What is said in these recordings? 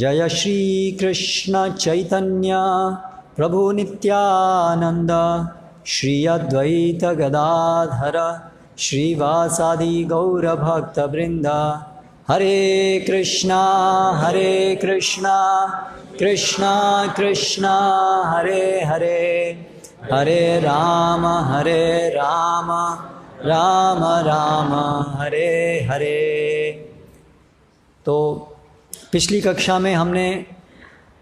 जय श्री कृष्ण चैतन्य प्रभु नित्यानंद श्री अद्वैत गदाधर श्रीवासादि गौरभक्तवृंद। हरे कृष्णा कृष्णा कृष्णा हरे हरे, हरे राम राम राम हरे हरे। तो पिछली कक्षा में हमने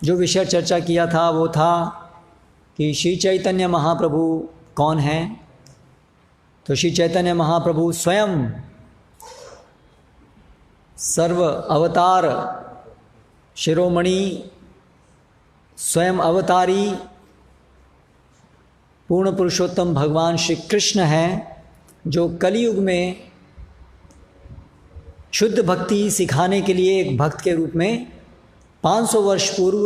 जो विषय चर्चा किया था वो था कि श्री चैतन्य महाप्रभु कौन हैं। तो श्री चैतन्य महाप्रभु स्वयं सर्व अवतार शिरोमणि, स्वयं अवतारी पूर्ण पुरुषोत्तम भगवान श्री कृष्ण हैं, जो कलयुग में शुद्ध भक्ति सिखाने के लिए एक भक्त के रूप में 500 वर्ष पूर्व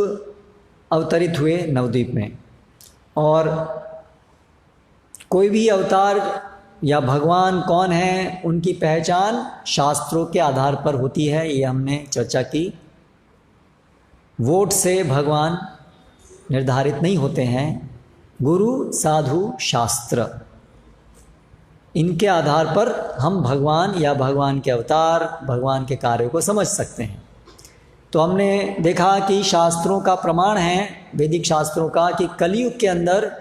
अवतरित हुए नवद्वीप में। और कोई भी अवतार या भगवान कौन है, उनकी पहचान शास्त्रों के आधार पर होती है, ये हमने चर्चा की। वोट से भगवान निर्धारित नहीं होते हैं। गुरु, साधु, शास्त्र, इनके आधार पर हम भगवान या भगवान के अवतार, भगवान के कार्यों को समझ सकते हैं। तो हमने देखा कि शास्त्रों का प्रमाण है, वैदिक शास्त्रों का, कि कलयुग के अंदर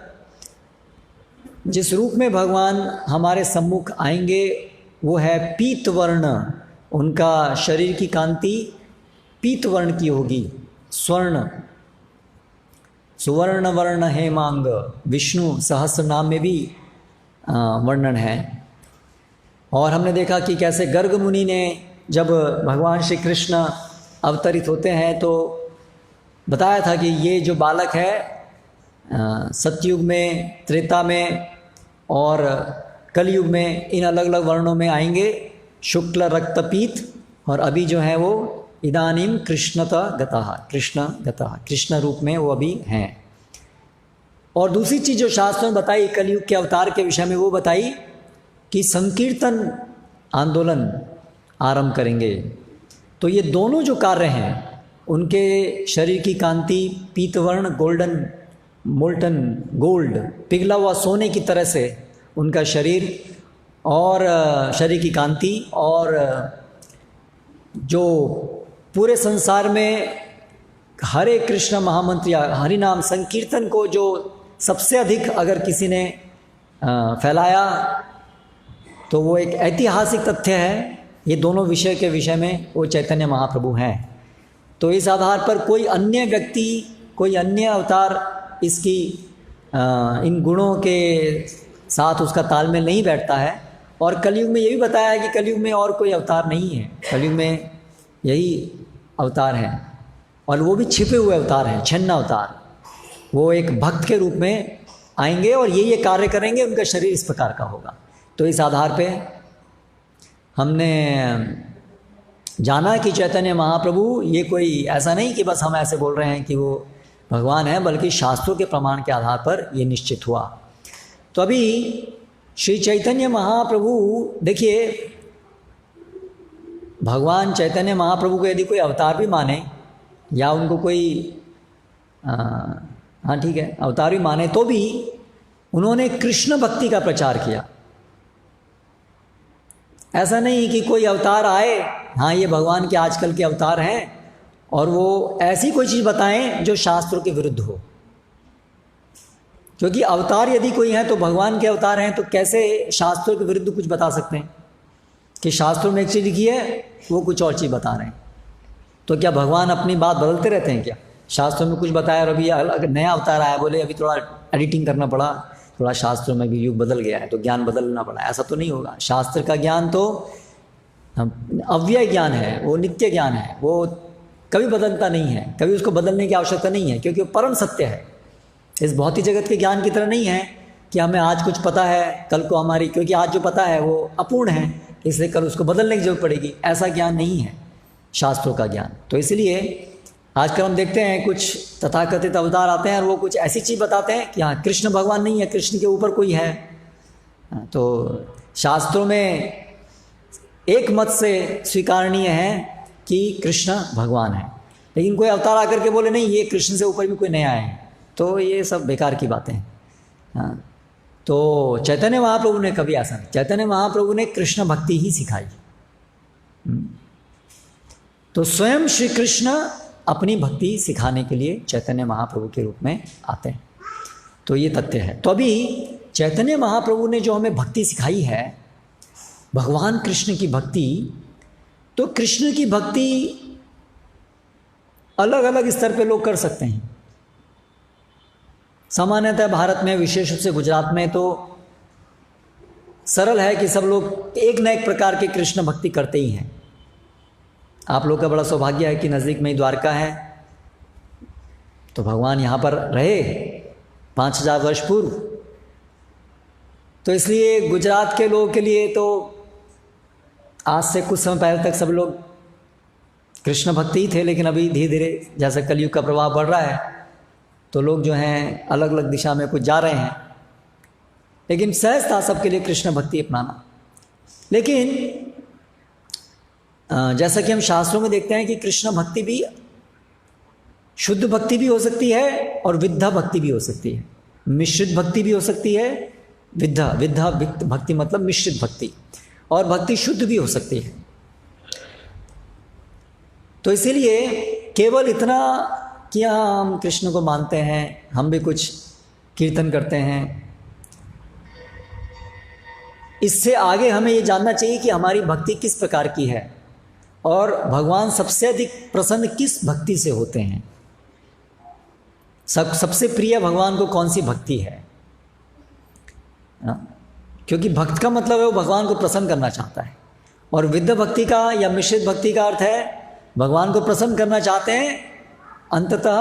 जिस रूप में भगवान हमारे सम्मुख आएंगे वो है पीत वर्ण। उनका शरीर की कांति पीत वर्ण की होगी, स्वर्ण, सुवर्ण वर्ण हेमांग, विष्णु सहस्र नाम में भी वर्णन है। और हमने देखा कि कैसे गर्ग मुनि ने जब भगवान श्री कृष्ण अवतरित होते हैं तो बताया था कि ये जो बालक है सतयुग में, त्रेता में और कलयुग में इन अलग अलग वर्णों में आएंगे, शुक्ल रक्त पीत, और अभी जो है वो इदानीम कृष्णता गतः, कृष्ण रूप में वो अभी हैं। और दूसरी चीज़ जो शास्त्रों में बताई कलयुग के अवतार के विषय में, वो बताई कि संकीर्तन आंदोलन आरंभ करेंगे। तो ये दोनों जो कार्य हैं, उनके शरीर की कांति पीतवर्ण, गोल्डन, मोल्टन गोल्ड, पिघला हुआ सोने की तरह से उनका शरीर और शरीर की कांति, और जो पूरे संसार में हरे कृष्ण महामंत्र या हरि नाम संकीर्तन को जो सबसे अधिक अगर किसी ने फैलाया तो वो एक ऐतिहासिक तथ्य है। ये दोनों विषय के विषय में वो चैतन्य महाप्रभु हैं। तो इस आधार पर कोई अन्य व्यक्ति, कोई अन्य अवतार इसकी इन गुणों के साथ उसका तालमेल नहीं बैठता है। और कलयुग में ये भी बताया है कि कलयुग में और कोई अवतार नहीं है, कलयुग में यही अवतार हैं, और वो भी छिपे हुए अवतार हैं, छन्न अवतार। वो एक भक्त के रूप में आएंगे और ये कार्य करेंगे, उनका शरीर इस प्रकार का होगा। तो इस आधार पे हमने जाना कि चैतन्य महाप्रभु ये कोई ऐसा नहीं कि बस हम ऐसे बोल रहे हैं कि वो भगवान है, बल्कि शास्त्रों के प्रमाण के आधार पर ये निश्चित हुआ। तो अभी श्री चैतन्य महाप्रभु देखिए, भगवान चैतन्य महाप्रभु को यदि कोई अवतार भी माने या उनको कोई हाँ ठीक है अवतार भी माने, तो भी उन्होंने कृष्ण भक्ति का प्रचार किया। ऐसा नहीं कि कोई अवतार आए, हाँ ये भगवान के आजकल के अवतार हैं, और वो ऐसी कोई चीज़ बताएं जो शास्त्रों के विरुद्ध हो। क्योंकि अवतार यदि कोई है तो भगवान के अवतार हैं, तो कैसे शास्त्रों के विरुद्ध कुछ बता सकते हैं कि शास्त्रों में एक चीज़ लिखी है वो कुछ और चीज़ बता रहे हैं। तो क्या भगवान अपनी बात बदलते रहते हैं क्या? शास्त्रों में कुछ बताया और अभी अगर नया अवतार आया, बोले अभी थोड़ा एडिटिंग करना पड़ा, थोड़ा शास्त्रों में भी युग बदल गया है तो ज्ञान बदलना पड़ा, ऐसा तो नहीं होगा। शास्त्र का ज्ञान तो अव्यय ज्ञान है, वो नित्य ज्ञान है, वो कभी बदलता नहीं है, कभी उसको बदलने की आवश्यकता नहीं है, क्योंकि वो परम सत्य है। इस भौतिक जगत के ज्ञान की तरह नहीं है कि हमें आज कुछ पता है कल को हमारी, क्योंकि आज जो पता है वो अपूर्ण है, इसलिए कल उसको बदलने की जरूरत पड़ेगी, ऐसा ज्ञान नहीं है शास्त्रों का ज्ञान। तो इसलिए आजकल हम देखते हैं कुछ तथाकथित अवतार आते हैं और वो कुछ ऐसी चीज़ बताते हैं कि हाँ कृष्ण भगवान नहीं है, कृष्ण के ऊपर कोई है। तो शास्त्रों में एक मत से स्वीकारणीय है कि कृष्ण भगवान है, लेकिन कोई अवतार आकर के बोले नहीं ये कृष्ण से ऊपर भी कोई नया है, तो ये सब बेकार की बातें हैं। हाँ, तो चैतन्य महाप्रभु ने कभी ऐसा नहीं, चैतन्य महाप्रभु ने कृष्ण भक्ति ही सिखाई। तो स्वयं श्री कृष्ण अपनी भक्ति सिखाने के लिए चैतन्य महाप्रभु के रूप में आते हैं, तो ये तथ्य है। तो अभी चैतन्य महाप्रभु ने जो हमें भक्ति सिखाई है, भगवान कृष्ण की भक्ति, तो कृष्ण की भक्ति अलग अलग स्तर पे लोग कर सकते हैं। सामान्यतः भारत में, विशेष रूप से गुजरात में, तो सरल है कि सब लोग एक न एक प्रकार के कृष्ण भक्ति करते ही हैं। आप लोग का बड़ा सौभाग्य है कि नज़दीक में ही द्वारका है, तो भगवान यहाँ पर रहे 5000 वर्ष पूर्व, तो इसलिए गुजरात के लोगों के लिए तो आज से कुछ समय पहले तक सब लोग कृष्ण भक्ति ही थे। लेकिन अभी धीरे धीरे जैसा कलयुग का प्रभाव बढ़ रहा है, तो लोग जो हैं अलग अलग दिशा में कुछ जा रहे हैं, लेकिन सहज था सबके लिए कृष्ण भक्ति अपनाना। लेकिन जैसा कि हम शास्त्रों में देखते हैं कि कृष्ण भक्ति भी शुद्ध भक्ति भी हो सकती है और विद्या भक्ति भी हो सकती है, मिश्रित भक्ति भी हो सकती है। विद्या भक्ति मतलब मिश्रित भक्ति, और भक्ति शुद्ध भी हो सकती है। तो इसीलिए केवल इतना कि हम कृष्ण को मानते हैं, हम भी कुछ कीर्तन करते हैं, इससे आगे हमें ये जानना चाहिए कि हमारी भक्ति किस प्रकार की है और भगवान सबसे अधिक प्रसन्न किस भक्ति से होते हैं। सबसे प्रिय भगवान को कौन सी भक्ति है ना? क्योंकि भक्त का मतलब है वो भगवान को प्रसन्न करना चाहता है, और विद्या भक्ति का या मिश्रित भक्ति का अर्थ है भगवान को प्रसन्न करना चाहते हैं, अंततः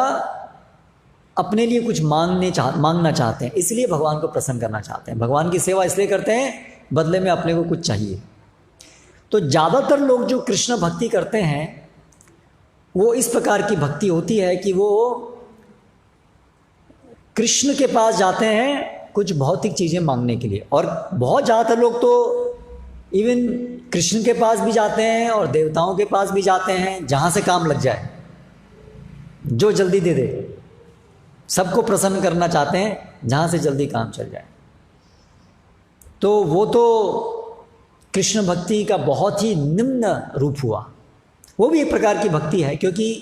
अपने लिए कुछ मांगना चाहते हैं, इसलिए भगवान को प्रसन्न करना चाहते हैं। भगवान की सेवा इसलिए करते हैं बदले में अपने को कुछ चाहिए। तो ज़्यादातर लोग जो कृष्ण भक्ति करते हैं वो इस प्रकार की भक्ति होती है कि वो कृष्ण के पास जाते हैं कुछ भौतिक चीज़ें मांगने के लिए। और बहुत ज़्यादातर लोग तो इवन कृष्ण के पास भी जाते हैं और देवताओं के पास भी जाते हैं, जहाँ से काम लग जाए, जो जल्दी दे दे, सबको प्रसन्न करना चाहते हैं, जहाँ से जल्दी काम चल जाए। तो वो तो कृष्ण भक्ति का बहुत ही निम्न रूप हुआ। वो भी एक प्रकार की भक्ति है, क्योंकि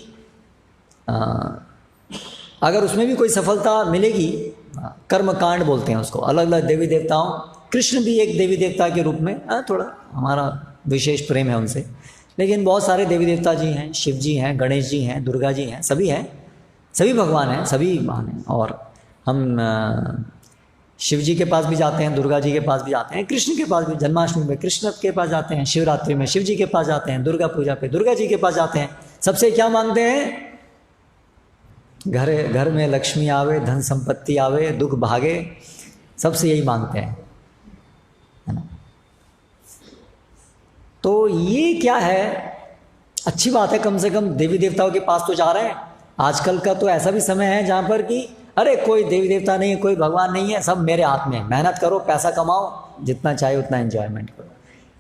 अगर उसमें भी कोई सफलता मिलेगी, कर्म कांड बोलते हैं उसको, अलग अलग देवी देवताओं, कृष्ण भी एक देवी देवता के रूप में थोड़ा हमारा विशेष प्रेम है उनसे, लेकिन बहुत सारे देवी देवता जी हैं, शिव जी हैं, गणेश जी हैं, दुर्गा जी हैं, सभी हैं, सभी भगवान हैं, सभी महान हैं। और हम शिव जी के पास भी जाते हैं, दुर्गा जी के पास भी जाते हैं, कृष्ण के पास भी, जन्माष्टमी में कृष्ण के पास जाते हैं, शिवरात्रि में शिव जी के पास जाते हैं, दुर्गा पूजा पे दुर्गा जी के पास जाते हैं। सबसे क्या मांगते हैं? घर में लक्ष्मी आवे, धन संपत्ति आवे, दुख भागे, सबसे यही मांगते हैं, है ना। तो ये क्या है, अच्छी बात है, कम से कम देवी देवताओं के पास तो जा रहे हैं। आजकल का तो ऐसा भी समय है जहाँ पर कि अरे कोई देवी देवता नहीं है, कोई भगवान नहीं है, सब मेरे हाथ में है, मेहनत करो, पैसा कमाओ, जितना चाहे उतना एंजॉयमेंट करो।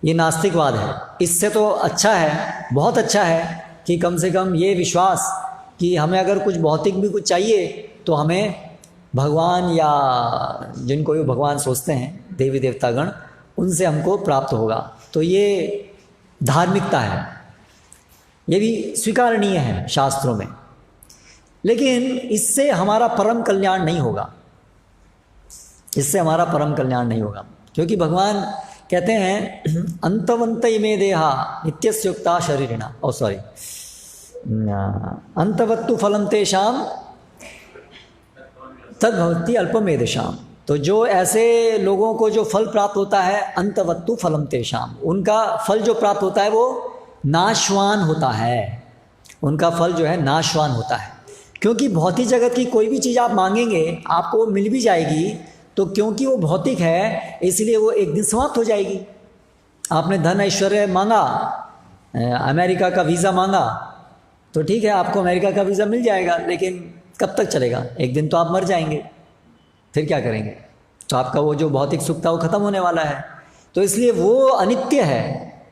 ये नास्तिकवाद है। इससे तो अच्छा है, बहुत अच्छा है कि कम से कम ये विश्वास कि हमें अगर कुछ भौतिक भी कुछ चाहिए तो हमें भगवान या जिनको भी भगवान सोचते हैं देवी देवतागण, उनसे हमको प्राप्त होगा। तो ये धार्मिकता है, ये भी स्वीकारनीय है शास्त्रों में। लेकिन इससे हमारा परम कल्याण नहीं होगा, इससे हमारा परम कल्याण नहीं होगा, क्योंकि भगवान कहते हैं अंतवंत इमे देहा नित्यस्युक्ता शरीरिणा, अंतवत्तु फलम तेषाम तद्भवति अल्पमेधशाम। तो जो ऐसे लोगों को जो फल प्राप्त होता है, अंतवत्तु फलम तेषाम, उनका फल जो प्राप्त होता है वो नाशवान होता है, उनका फल जो है नाशवान होता है। क्योंकि भौतिक जगत की कोई भी चीज़ आप मांगेंगे आपको मिल भी जाएगी, तो क्योंकि वो भौतिक है इसलिए वो एक दिन समाप्त हो जाएगी। आपने धन ऐश्वर्य मांगा, अमेरिका का वीज़ा मांगा, तो ठीक है आपको अमेरिका का वीज़ा मिल जाएगा, लेकिन कब तक चलेगा? एक दिन तो आप मर जाएंगे, फिर क्या करेंगे? तो आपका वो जो भौतिक सुख था वो ख़त्म होने वाला है। तो इसलिए वो अनित्य है,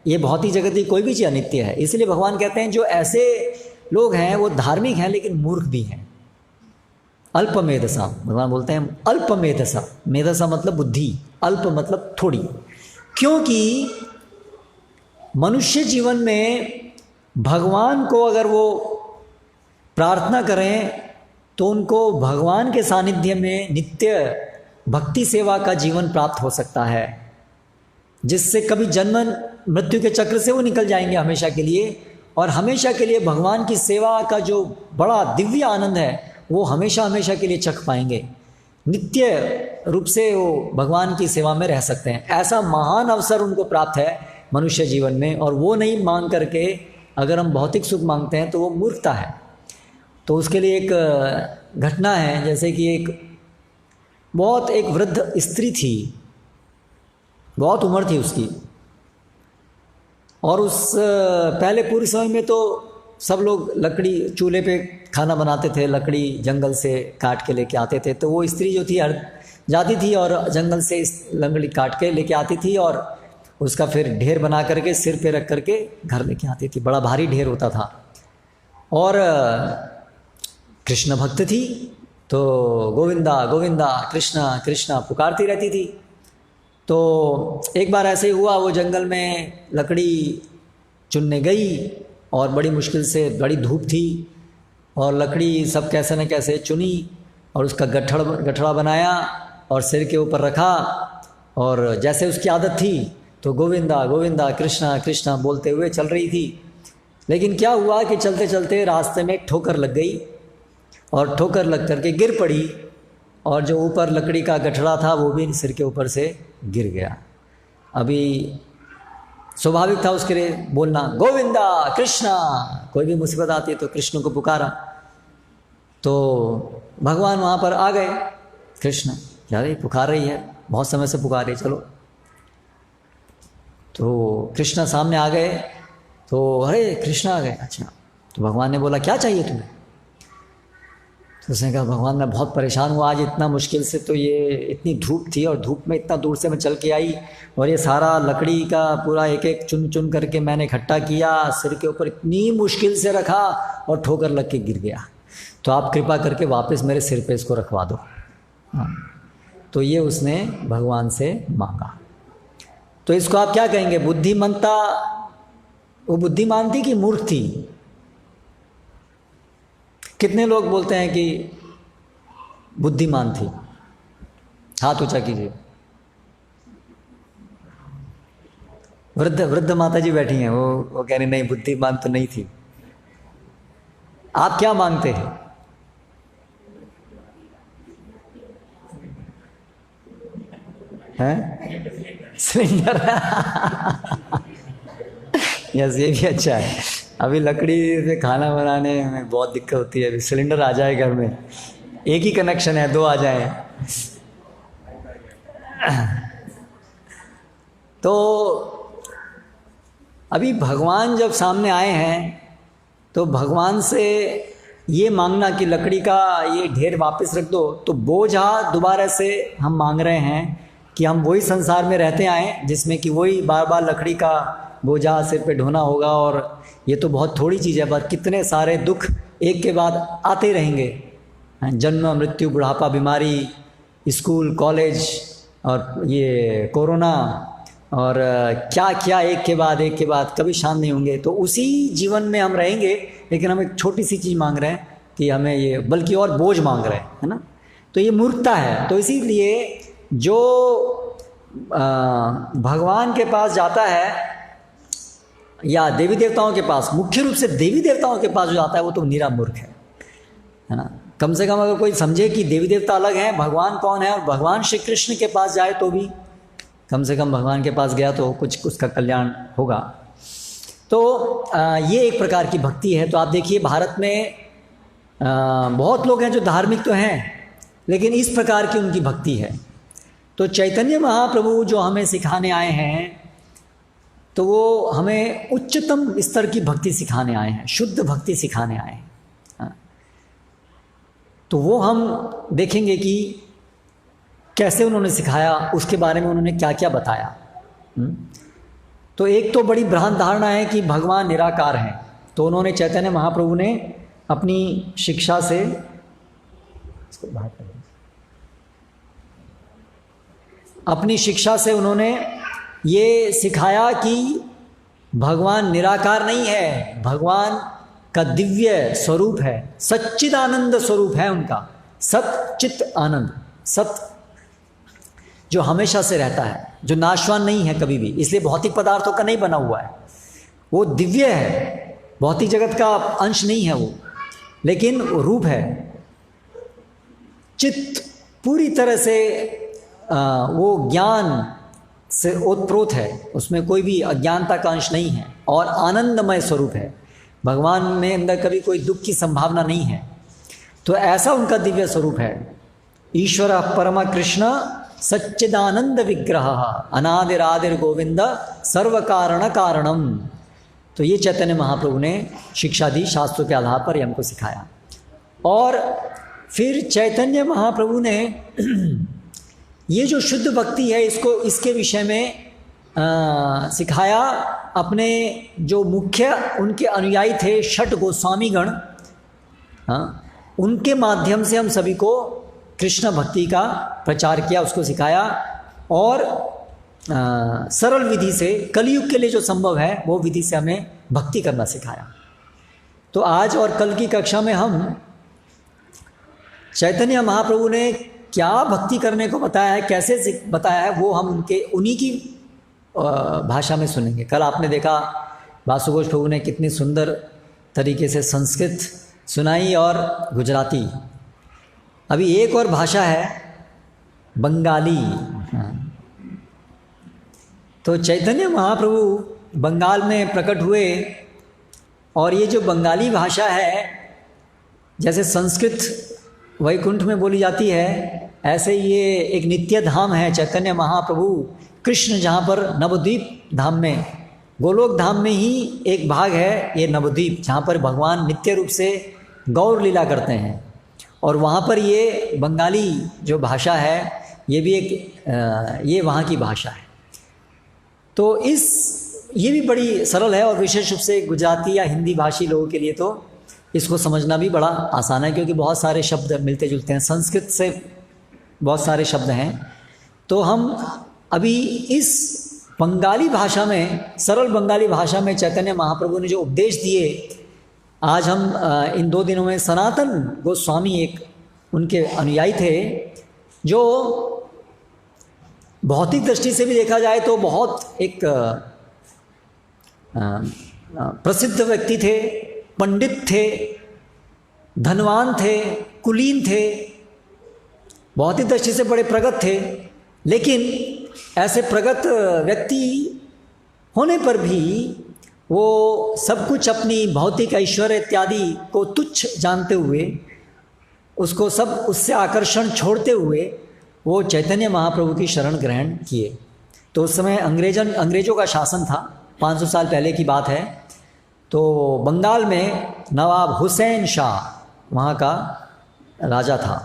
ये भौतिक जगत की कोई भी चीज़ अनित्य है। इसलिए भगवान कहते हैं जो ऐसे लोग हैं वो धार्मिक हैं लेकिन मूर्ख भी हैं। अल्प मेधसा, भगवान बोलते हैं अल्प मेधसा। मेधसा मतलब बुद्धि, अल्प मतलब थोड़ी। क्योंकि मनुष्य जीवन में भगवान को अगर वो प्रार्थना करें तो उनको भगवान के सानिध्य में नित्य भक्ति सेवा का जीवन प्राप्त हो सकता है, जिससे कभी जन्म मृत्यु के चक्र से वो निकल जाएंगे हमेशा के लिए, और हमेशा के लिए भगवान की सेवा का जो बड़ा दिव्य आनंद है वो हमेशा हमेशा के लिए चख पाएंगे। नित्य रूप से वो भगवान की सेवा में रह सकते हैं। ऐसा महान अवसर उनको प्राप्त है मनुष्य जीवन में, और वो नहीं मांग करके अगर हम भौतिक सुख मांगते हैं तो वो मूर्खता है। तो उसके लिए एक घटना है, जैसे कि एक वृद्ध स्त्री थी, बहुत उम्र थी उसकी, और उस पहले पूरे समय में तो सब लोग लकड़ी चूल्हे पे खाना बनाते थे, लकड़ी जंगल से काट के लेके आते थे। तो वो स्त्री जो थी जाती थी और जंगल से लकड़ी काट के लेके आती थी और उसका फिर ढेर बना करके सिर पे रख करके घर लेके आती थी। बड़ा भारी ढेर होता था। और कृष्ण भक्त थी तो गोविंदा गोविंदा कृष्णा कृष्णा पुकारती रहती थी। तो एक बार ऐसे ही हुआ, वो जंगल में लकड़ी चुनने गई और बड़ी मुश्किल से, बड़ी धूप थी और लकड़ी सब कैसे न कैसे चुनी और उसका गठड़ा बनाया और सिर के ऊपर रखा, और जैसे उसकी आदत थी तो गोविंदा गोविंदा कृष्णा कृष्णा बोलते हुए चल रही थी। लेकिन क्या हुआ कि चलते चलते रास्ते में एक ठोकर लग गई और ठोकर लग करके गिर पड़ी, और जो ऊपर लकड़ी का गठड़ा था वो भी सिर के ऊपर से गिर गया। अभी स्वाभाविक था उसके लिए बोलना गोविंदा कृष्णा, कोई भी मुसीबत आती है तो कृष्ण को पुकारा। तो भगवान वहाँ पर आ गए। कृष्ण यार ये पुकार रही है, बहुत समय से पुकार रही, चलो। तो कृष्ण सामने आ गए। तो अरे कृष्ण आ गए, अच्छा। तो भगवान ने बोला क्या चाहिए तुम्हें? तो उसने कहा भगवान मैं बहुत परेशान हुआ आज इतना मुश्किल से, तो ये इतनी धूप थी और धूप में इतना दूर से मैं चल के आई और ये सारा लकड़ी का पूरा एक एक चुन चुन करके मैंने इकट्ठा किया, सिर के ऊपर इतनी मुश्किल से रखा और ठोकर लग के गिर गया। तो आप कृपा करके वापस मेरे सिर पे इसको रखवा दो। हाँ, तो ये उसने भगवान से मांगा। तो इसको आप क्या कहेंगे? बुद्धिमंता? वो बुद्धिमान थी कि मूर्ख थी? कितने लोग बोलते हैं कि बुद्धिमान थी? हाथ ऊंचा कीजिए। वृद्ध माता जी बैठी हैं, वो कह रही नहीं बुद्धिमान तो नहीं थी। आप क्या मांगते हैं? सिलेंडर। यस, ये भी अच्छा है। अभी लकड़ी से खाना बनाने में बहुत दिक्कत होती है। अभी सिलेंडर आ जाए घर में, एक ही कनेक्शन है, 2 आ जाए। तो अभी भगवान जब सामने आए हैं तो भगवान से ये मांगना कि लकड़ी का ये ढेर वापस रख दो, तो बोझा दोबारा से हम मांग रहे हैं कि हम वही संसार में रहते आए जिसमें कि वही बार बार लकड़ी का बोझा सिर पे ढोना होगा। और ये तो बहुत थोड़ी चीज़ है, पर कितने सारे दुख एक के बाद आते रहेंगे। जन्म मृत्यु बुढ़ापा बीमारी, स्कूल कॉलेज और ये कोरोना और क्या क्या एक के बाद कभी शांत नहीं होंगे। तो उसी जीवन में हम रहेंगे, लेकिन हम एक छोटी सी चीज़ मांग रहे हैं कि हमें ये, बल्कि और बोझ मांग रहे हैं, है ना। तो ये मूर्खता है। तो इसीलिए जो भगवान के पास जाता है या देवी देवताओं के पास, मुख्य रूप से देवी देवताओं के पास जो जाता है वो तो निरा मूर्ख है ना। कम से कम अगर कोई समझे कि देवी देवता अलग हैं, भगवान कौन है, और भगवान श्री कृष्ण के पास जाए तो भी कम से कम भगवान के पास गया तो कुछ उसका कल्याण होगा। तो ये एक प्रकार की भक्ति है। तो आप देखिए भारत में बहुत लोग हैं जो धार्मिक तो हैं, लेकिन इस प्रकार की उनकी भक्ति है। तो चैतन्य महाप्रभु जो हमें सिखाने आए हैं, तो वो हमें उच्चतम स्तर की भक्ति सिखाने आए हैं, शुद्ध भक्ति सिखाने आए हैं। तो वो हम देखेंगे कि कैसे उन्होंने सिखाया, उसके बारे में उन्होंने क्या क्या बताया। तो एक तो बड़ी भ्रांत धारणा है कि भगवान निराकार हैं, तो उन्होंने चैतन्य महाप्रभु ने अपनी शिक्षा से, इसको बाहर कर दीजिए, अपनी शिक्षा से उन्होंने ये सिखाया कि भगवान निराकार नहीं है, भगवान का दिव्य स्वरूप है, सच्चिदानंद स्वरूप है उनका, सच्चित आनंद, सत जो हमेशा से रहता है, जो नाशवान नहीं है कभी भी, इसलिए भौतिक पदार्थों का नहीं बना हुआ है, वो दिव्य है, भौतिक जगत का अंश नहीं है वो, लेकिन रूप है। चित्त पूरी तरह से वो ज्ञान से ओतप्रोत है, उसमें कोई भी अज्ञानता का अंश नहीं है, और आनंदमय स्वरूप है, भगवान में अंदर कभी कोई दुख की संभावना नहीं है। तो ऐसा उनका दिव्य स्वरूप है। ईश्वर परम कृष्ण सच्चिदानंद विग्रह अनादिरादिर गोविंद सर्व कारण कारणम। तो ये चैतन्य महाप्रभु ने शिक्षा दी, शास्त्रों के आधार पर हमको सिखाया। और फिर चैतन्य महाप्रभु ने ये जो शुद्ध भक्ति है इसको, इसके विषय में सिखाया। अपने जो मुख्य उनके अनुयायी थे षट गोस्वामीगण, हाँ, उनके माध्यम से हम सभी को कृष्ण भक्ति का प्रचार किया, उसको सिखाया। और सरल विधि से, कलयुग के लिए जो संभव है वो विधि से हमें भक्ति करना सिखाया। तो आज और कल की कक्षा में हम चैतन्य महाप्रभु ने क्या भक्ति करने को बताया है, कैसे बताया है, वो हम उन्हीं की भाषा में सुनेंगे। कल आपने देखा वासुघोष प्रभु ने कितनी सुंदर तरीके से संस्कृत सुनाई और गुजराती। अभी एक और भाषा है बंगाली। तो चैतन्य महाप्रभु बंगाल में प्रकट हुए, और ये जो बंगाली भाषा है, जैसे संस्कृत वैकुंठ में बोली जाती है, ऐसे ये एक नित्य धाम है चैतन्य महाप्रभु कृष्ण, जहाँ पर नवद्वीप धाम में, गोलोक धाम में ही एक भाग है ये नवद्वीप, जहाँ पर भगवान नित्य रूप से गौर लीला करते हैं। और वहाँ पर ये बंगाली जो भाषा है, ये भी एक ये वहाँ की भाषा है। तो ये भी बड़ी सरल है, और विशेष रूप से गुजराती या हिंदी भाषी लोगों के लिए तो इसको समझना भी बड़ा आसान है, क्योंकि बहुत सारे शब्द मिलते जुलते हैं, संस्कृत से बहुत सारे शब्द हैं। तो हम अभी इस बंगाली भाषा में, सरल बंगाली भाषा में चैतन्य महाप्रभु ने जो उपदेश दिए, आज हम इन 2 दिनों में सनातन गोस्वामी एक उनके अनुयायी थे, जो भौतिक दृष्टि से भी देखा जाए तो बहुत एक प्रसिद्ध व्यक्ति थे, पंडित थे, धनवान थे, कुलीन थे, भौतिक दृष्टि से बड़े प्रगत थे। लेकिन ऐसे प्रगत व्यक्ति होने पर भी वो सब कुछ अपनी भौतिक ऐश्वर्य इत्यादि को तुच्छ जानते हुए, उसको सब उससे आकर्षण छोड़ते हुए वो चैतन्य महाप्रभु की शरण ग्रहण किए। तो उस समय अंग्रेजों का शासन था, 500 साल पहले की बात है। तो बंगाल में नवाब हुसैन शाह वहाँ का राजा था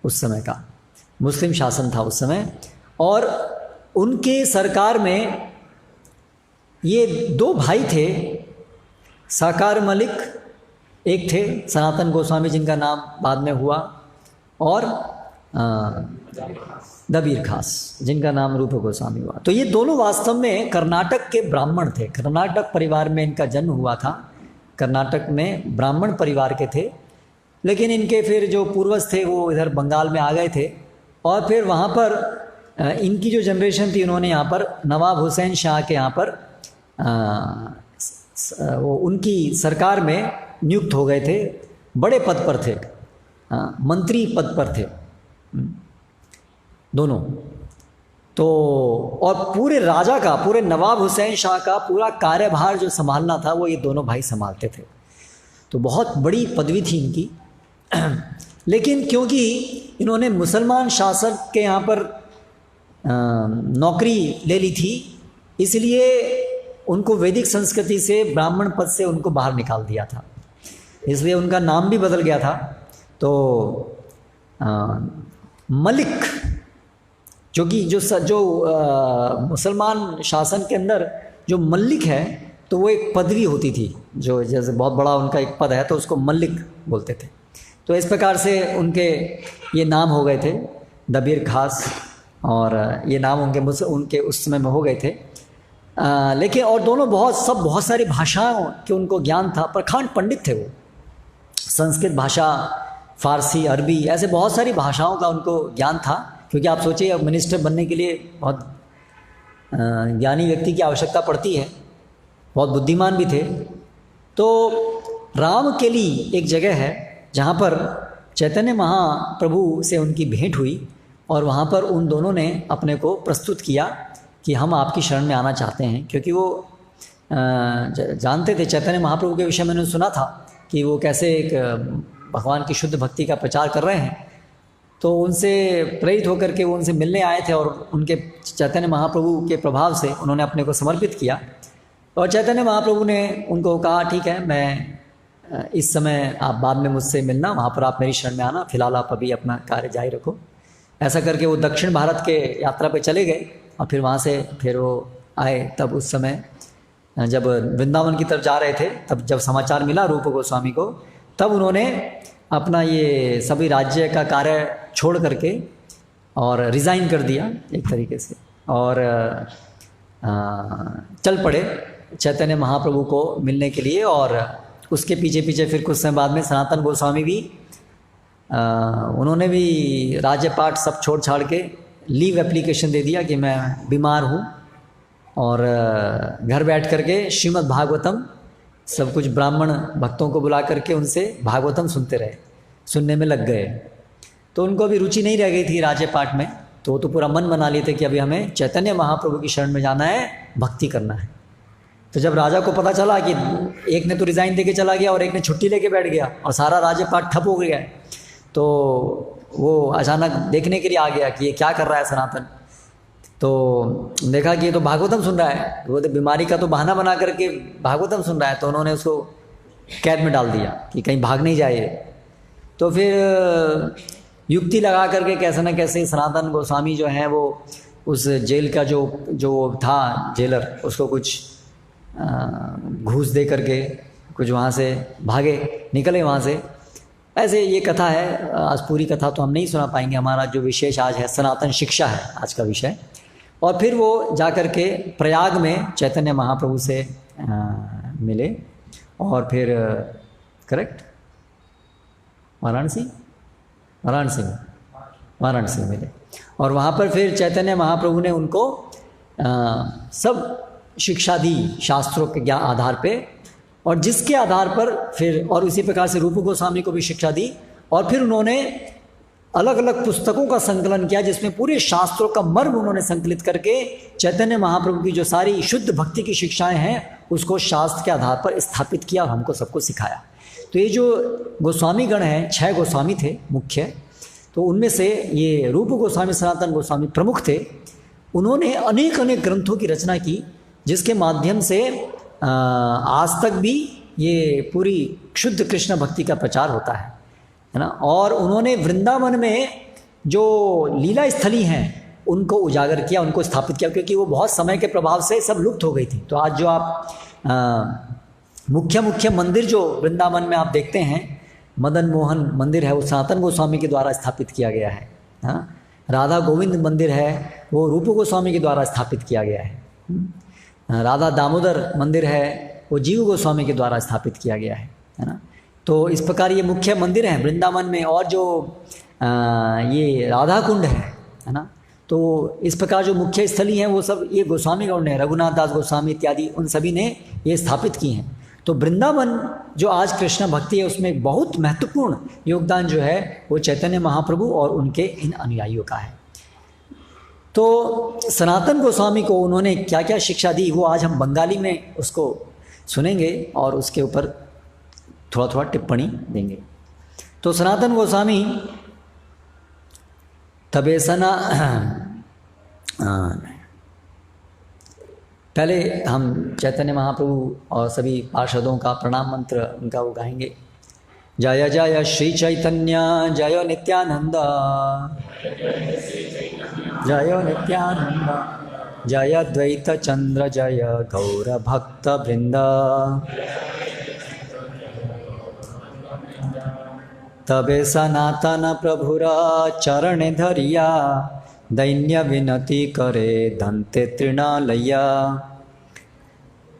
उस समय का, मुस्लिम शासन था उस समय। और उनके सरकार में ये 2 भाई थे, साकार मलिक एक थे, सनातन गोस्वामी जिनका नाम बाद में हुआ, और दबीर खास जिनका नाम रूप गोस्वामी हुआ। तो ये दोनों वास्तव में कर्नाटक के ब्राह्मण थे, कर्नाटक परिवार में इनका जन्म हुआ था, कर्नाटक में ब्राह्मण परिवार के थे। लेकिन इनके फिर जो पूर्वज थे वो इधर बंगाल में आ गए थे, और फिर वहाँ पर इनकी जो जनरेशन थी, उन्होंने यहाँ पर नवाब हुसैन शाह के यहाँ पर वो उनकी सरकार में नियुक्त हो गए थे, बड़े पद पर थे, मंत्री पद पर थे दोनों। तो और पूरे राजा का, पूरे नवाब हुसैन शाह का पूरा कार्यभार जो संभालना था वो ये दोनों भाई संभालते थे। तो बहुत बड़ी पदवी थी इनकी। लेकिन क्योंकि इन्होंने मुसलमान शासक के यहाँ पर नौकरी ले ली थी, इसलिए उनको वैदिक संस्कृति से, ब्राह्मण पद से उनको बाहर निकाल दिया था, इसलिए उनका नाम भी बदल गया था। तो मलिक जो कि जो मुसलमान शासन के अंदर जो मल्लिक है, तो वो एक पदवी होती थी, जो जैसे बहुत बड़ा उनका एक पद है तो उसको मल्लिक बोलते थे। तो इस प्रकार से उनके ये नाम हो गए थे दबीर खास, और ये नाम उनके उस समय में हो गए थे। लेकिन और दोनों बहुत सारी भाषाओं के उनको ज्ञान था, प्रखंड पंडित थे वो। संस्कृत भाषा, फारसी, अरबी, ऐसे बहुत सारी भाषाओं का उनको ज्ञान था, क्योंकि आप सोचिए अब मिनिस्टर बनने के लिए बहुत ज्ञानी व्यक्ति की आवश्यकता पड़ती है, बहुत बुद्धिमान भी थे। तो रामकेली एक जगह है जहाँ पर चैतन्य महाप्रभु से उनकी भेंट हुई, और वहाँ पर उन दोनों ने अपने को प्रस्तुत किया कि हम आपकी शरण में आना चाहते हैं, क्योंकि वो जानते थे चैतन्य महाप्रभु के विषय में उन्होंने सुना था कि वो कैसे एक भगवान की शुद्ध भक्ति का प्रचार कर रहे हैं। तो उनसे प्रेरित होकर के वो उनसे मिलने आए थे, और उनके चैतन्य महाप्रभु के प्रभाव से उन्होंने अपने को समर्पित किया। और चैतन्य महाप्रभु ने उनको कहा ठीक है, मैं इस समय आप बाद में मुझसे मिलना, वहाँ पर आप मेरी शरण में आना, फिलहाल आप अभी अपना कार्य जारी रखो। ऐसा करके वो दक्षिण भारत के यात्रा पे चले गए, और फिर वहाँ से फिर वो आए। तब उस समय जब वृंदावन की तरफ जा रहे थे, तब जब समाचार मिला रूप गोस्वामी को, तब उन्होंने अपना ये सभी राज्य का कार्य छोड़ करके और रिज़ाइन कर दिया एक तरीके से, और चल पड़े चैतन्य महाप्रभु को मिलने के लिए। और उसके पीछे पीछे फिर कुछ समय बाद में सनातन गोस्वामी भी उन्होंने भी राज्य पाठ सब छोड़ छाड़ के लीव एप्लीकेशन दे दिया कि मैं बीमार हूँ, और घर बैठ करके श्रीमद् भागवतम सब कुछ ब्राह्मण भक्तों को बुला करके उनसे भागवतम सुनते रहे, सुनने में लग गए। तो उनको अभी रुचि नहीं रह गई थी राज्य पाठ में, तो पूरा मन बना लिए थे कि अभी हमें चैतन्य महाप्रभु की शरण में जाना है, भक्ति करना है। तो जब राजा को पता चला कि एक ने तो रिज़ाइन दे के चला गया और एक ने छुट्टी लेके बैठ गया और सारा राज्य पाठ ठप हो गया है, तो वो अचानक देखने के लिए आ गया कि ये क्या कर रहा है सनातन। तो देखा कि ये तो भागवतम सुन रहा है, वो तो बीमारी का तो बहाना बना करके भागवतम सुन रहा है। तो उन्होंने उसको कैद में डाल दिया कि कहीं भाग नहीं जाए। तो फिर युक्ति लगा करके कैसे न कैसे सनातन गोस्वामी जो हैं वो उस जेल का जो था जेलर, उसको कुछ घूस दे करके कुछ वहाँ से भागे, निकले वहाँ से। ऐसे ये कथा है। आज पूरी कथा तो हम नहीं सुना पाएंगे, हमारा जो विशेष आज है सनातन शिक्षा है आज का विषय। और फिर वो जा कर के प्रयाग में चैतन्य महाप्रभु से मिले, और फिर करेक्ट वाराणसी में मिले। और वहाँ पर फिर चैतन्य महाप्रभु ने उनको सब शिक्षा दी शास्त्रों के ज्ञान आधार पे, और जिसके आधार पर फिर और उसी प्रकार से रूप गोस्वामी को भी शिक्षा दी। और फिर उन्होंने अलग अलग पुस्तकों का संकलन किया, जिसमें पूरे शास्त्रों का मर्म उन्होंने संकलित करके चैतन्य महाप्रभु की जो सारी शुद्ध भक्ति की शिक्षाएं हैं उसको शास्त्र के आधार पर स्थापित किया और हमको सबको सिखाया। तो ये जो गोस्वामी गण हैं, 6 गोस्वामी थे मुख्य, तो उनमें से ये रूप गोस्वामी सनातन गोस्वामी प्रमुख थे। उन्होंने अनेक अनेक ग्रंथों की रचना की, जिसके माध्यम से आज तक भी ये पूरी शुद्ध कृष्ण भक्ति का प्रचार होता है ना। और उन्होंने वृंदावन में जो लीला स्थली हैं उनको उजागर किया, उनको स्थापित किया, क्योंकि वो बहुत समय के प्रभाव से सब लुप्त हो गई थी। तो आज जो आप मुख्य मंदिर जो वृंदावन में आप देखते हैं, मदन मोहन मंदिर है, वो सनातन गोस्वामी के द्वारा स्थापित किया गया है। हाँ, राधा गोविंद मंदिर है, वो रूप गोस्वामी के द्वारा स्थापित किया गया है। राधा दामोदर मंदिर है, वो जीव गोस्वामी के द्वारा स्थापित किया गया है ना। तो इस प्रकार ये मुख्य मंदिर हैं वृंदावन में। और जो ये राधा कुंड है ना, तो इस प्रकार जो मुख्य स्थली हैं वो सब ये गोस्वामी गण ने, रघुनाथ दास गोस्वामी इत्यादि, उन सभी ने ये स्थापित की हैं। तो वृंदावन जो आज कृष्ण भक्ति है उसमें बहुत महत्वपूर्ण योगदान जो है वो चैतन्य महाप्रभु और उनके इन अनुयायियों का है। तो सनातन गोस्वामी को उन्होंने क्या क्या शिक्षा दी वो आज हम बंगाली में उसको सुनेंगे और उसके ऊपर थोड़ा थोड़ा टिप्पणी देंगे। तो सनातन गोस्वामी तबे सना पहले हम चैतन्य महाप्रभु और सभी पार्षदों का प्रणाम मंत्र उनका वो गाएंगे। जय जय श्री चैतन्य जय नित्यानंद, जय नित्यानंद, जय द्वैत चंद्र, जय गौर भक्त वृंद, तबे सनातन प्रभुरा चरण धरिया, दैन्य विनती करे धनते तृणालया।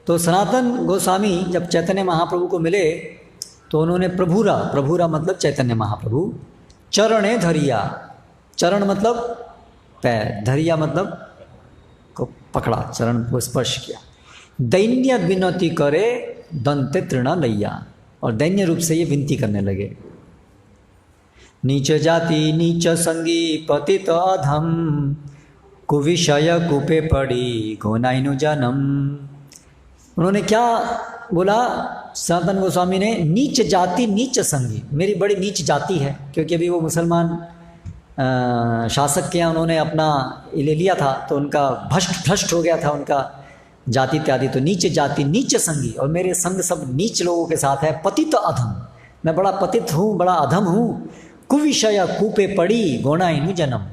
तो सनातन गोस्वामी जब चैतन्य महाप्रभु को मिले तो उन्होंने प्रभुरा मतलब चैतन्य महाप्रभु, चरणे धरिया, चरण मतलब पैर, धरिया मतलब को पकड़ा, चरण को स्पर्श किया। दैन्य विनती करे दंते तृणालया, और दैन्य रूप से ये विनती करने लगे। नीच जाति नीच संगी पतित अधम, कुविषय कूपे पड़ी घोनाइनु जन्म। उन्होंने क्या बोला सनातन गोस्वामी ने? नीच जाति नीच संगी, मेरी बड़ी नीच जाति है, क्योंकि अभी वो मुसलमान शासक के यहाँ उन्होंने अपना ले लिया था, तो उनका भ्रष्ट हो गया था उनका जाति इत्यादि। तो नीच जाति नीच संगी, और मेरे संग सब नीच लोगों के साथ है। पतित अधम, मैं बड़ा पतित हूँ, बड़ा अधम हूँ। कुविषय कूपे पड़ी घोनाइनु जन्म,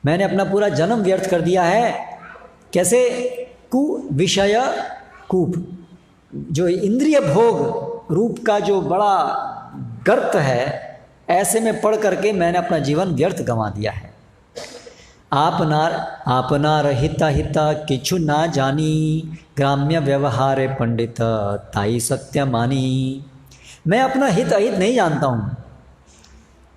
मैंने अपना पूरा जन्म व्यर्थ कर दिया है। कैसे? कुविषय कूप, जो इंद्रिय भोग रूप का जो बड़ा गर्त है, ऐसे में पढ़ करके मैंने अपना जीवन व्यर्थ गंवा दिया है। आपना हिता हिता किछु ना जानी, ग्राम्य व्यवहार पंडित ताई सत्य मानी। मैं अपना हित अहित नहीं जानता हूँ,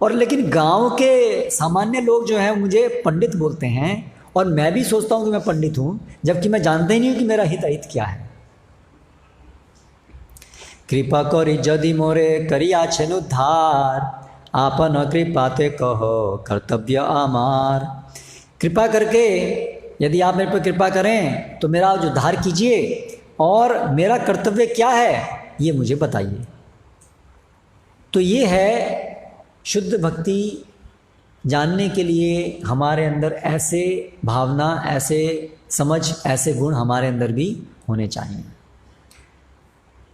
और लेकिन गांव के सामान्य लोग जो हैं मुझे पंडित बोलते हैं, और मैं भी सोचता हूँ कि मैं पंडित हूँ, जबकि मैं जानता ही नहीं हूँ कि मेरा हित अहित क्या है। कृपा करी जदि मोरे करिया छेन उद्धार, आपन कृपाते कहो कर्तव्य आमार। कृपा करके यदि आप मेरे पर कृपा करें तो मेरा जो उद्धार कीजिए, और मेरा कर्तव्य क्या है ये मुझे बताइए। तो ये है शुद्ध भक्ति जानने के लिए हमारे अंदर ऐसे भावना, ऐसे समझ, ऐसे गुण हमारे अंदर भी होने चाहिए।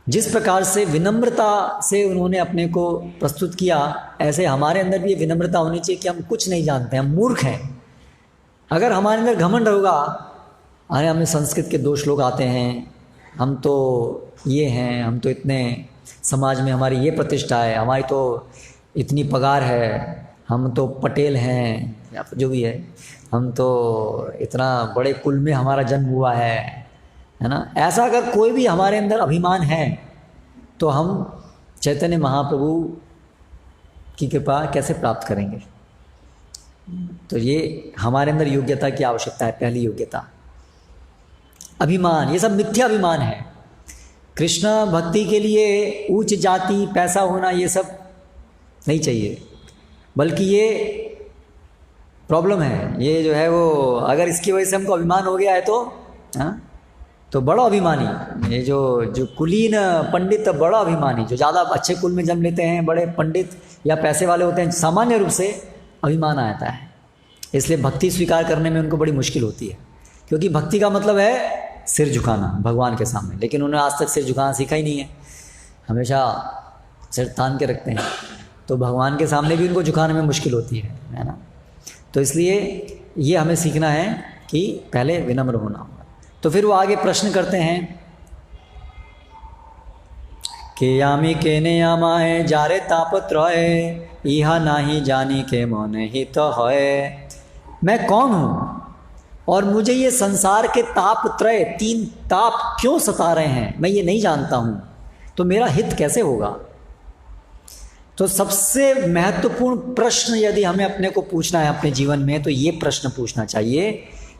जिस प्रकार से विनम्रता से उन्होंने अपने को प्रस्तुत किया, ऐसे हमारे अंदर भी ये विनम्रता होनी चाहिए कि हम कुछ नहीं जानते, हम मूर्ख हैं। अगर हमारे अंदर घमंड होगा, अरे हमें संस्कृत के दोष लोग आते हैं, हम तो ये हैं, हम तो इतने समाज में हमारी ये प्रतिष्ठा है, हमारी तो इतनी पगार है, हम तो पटेल हैं, या जो भी है, हम तो इतना बड़े कुल में हमारा जन्म हुआ है ना। ऐसा अगर कोई भी हमारे अंदर अभिमान है तो हम चैतन्य महाप्रभु की कृपा कैसे प्राप्त करेंगे? तो ये हमारे अंदर योग्यता की आवश्यकता है। पहली योग्यता अभिमान, ये सब मिथ्या अभिमान है। कृष्ण भक्ति के लिए उच्च जाति, पैसा होना, ये सब नहीं चाहिए, बल्कि ये प्रॉब्लम है। ये जो है वो, अगर इसकी वजह से हमको अभिमान हो गया है तो तो बड़ा अभिमानी, ये जो कुलीन पंडित बड़ा अभिमानी, जो ज़्यादा अच्छे कुल में जन्म लेते हैं, बड़े पंडित या पैसे वाले होते हैं, सामान्य रूप से अभिमान आता है। इसलिए भक्ति स्वीकार करने में उनको बड़ी मुश्किल होती है, क्योंकि भक्ति का मतलब है सिर झुकाना भगवान के सामने। लेकिन उन्होंने आज तक सिर झुकाना सीखा ही नहीं है, हमेशा सिर तान के रखते हैं, तो भगवान के सामने भी उनको झुकाने में मुश्किल होती है ना। तो इसलिए ये हमें सीखना है कि पहले विनम्र होना होगा। तो फिर वो आगे प्रश्न करते हैं के यामी के ने यामाए जारे तापत्रय, इहा नाही जानी के मन ही तो है। मैं कौन हूँ और मुझे ये संसार के तापत्रय, 3 ताप क्यों सता रहे हैं, मैं ये नहीं जानता हूँ, तो मेरा हित कैसे होगा? तो सबसे महत्वपूर्ण प्रश्न यदि हमें अपने को पूछना है अपने जीवन में, तो ये प्रश्न पूछना चाहिए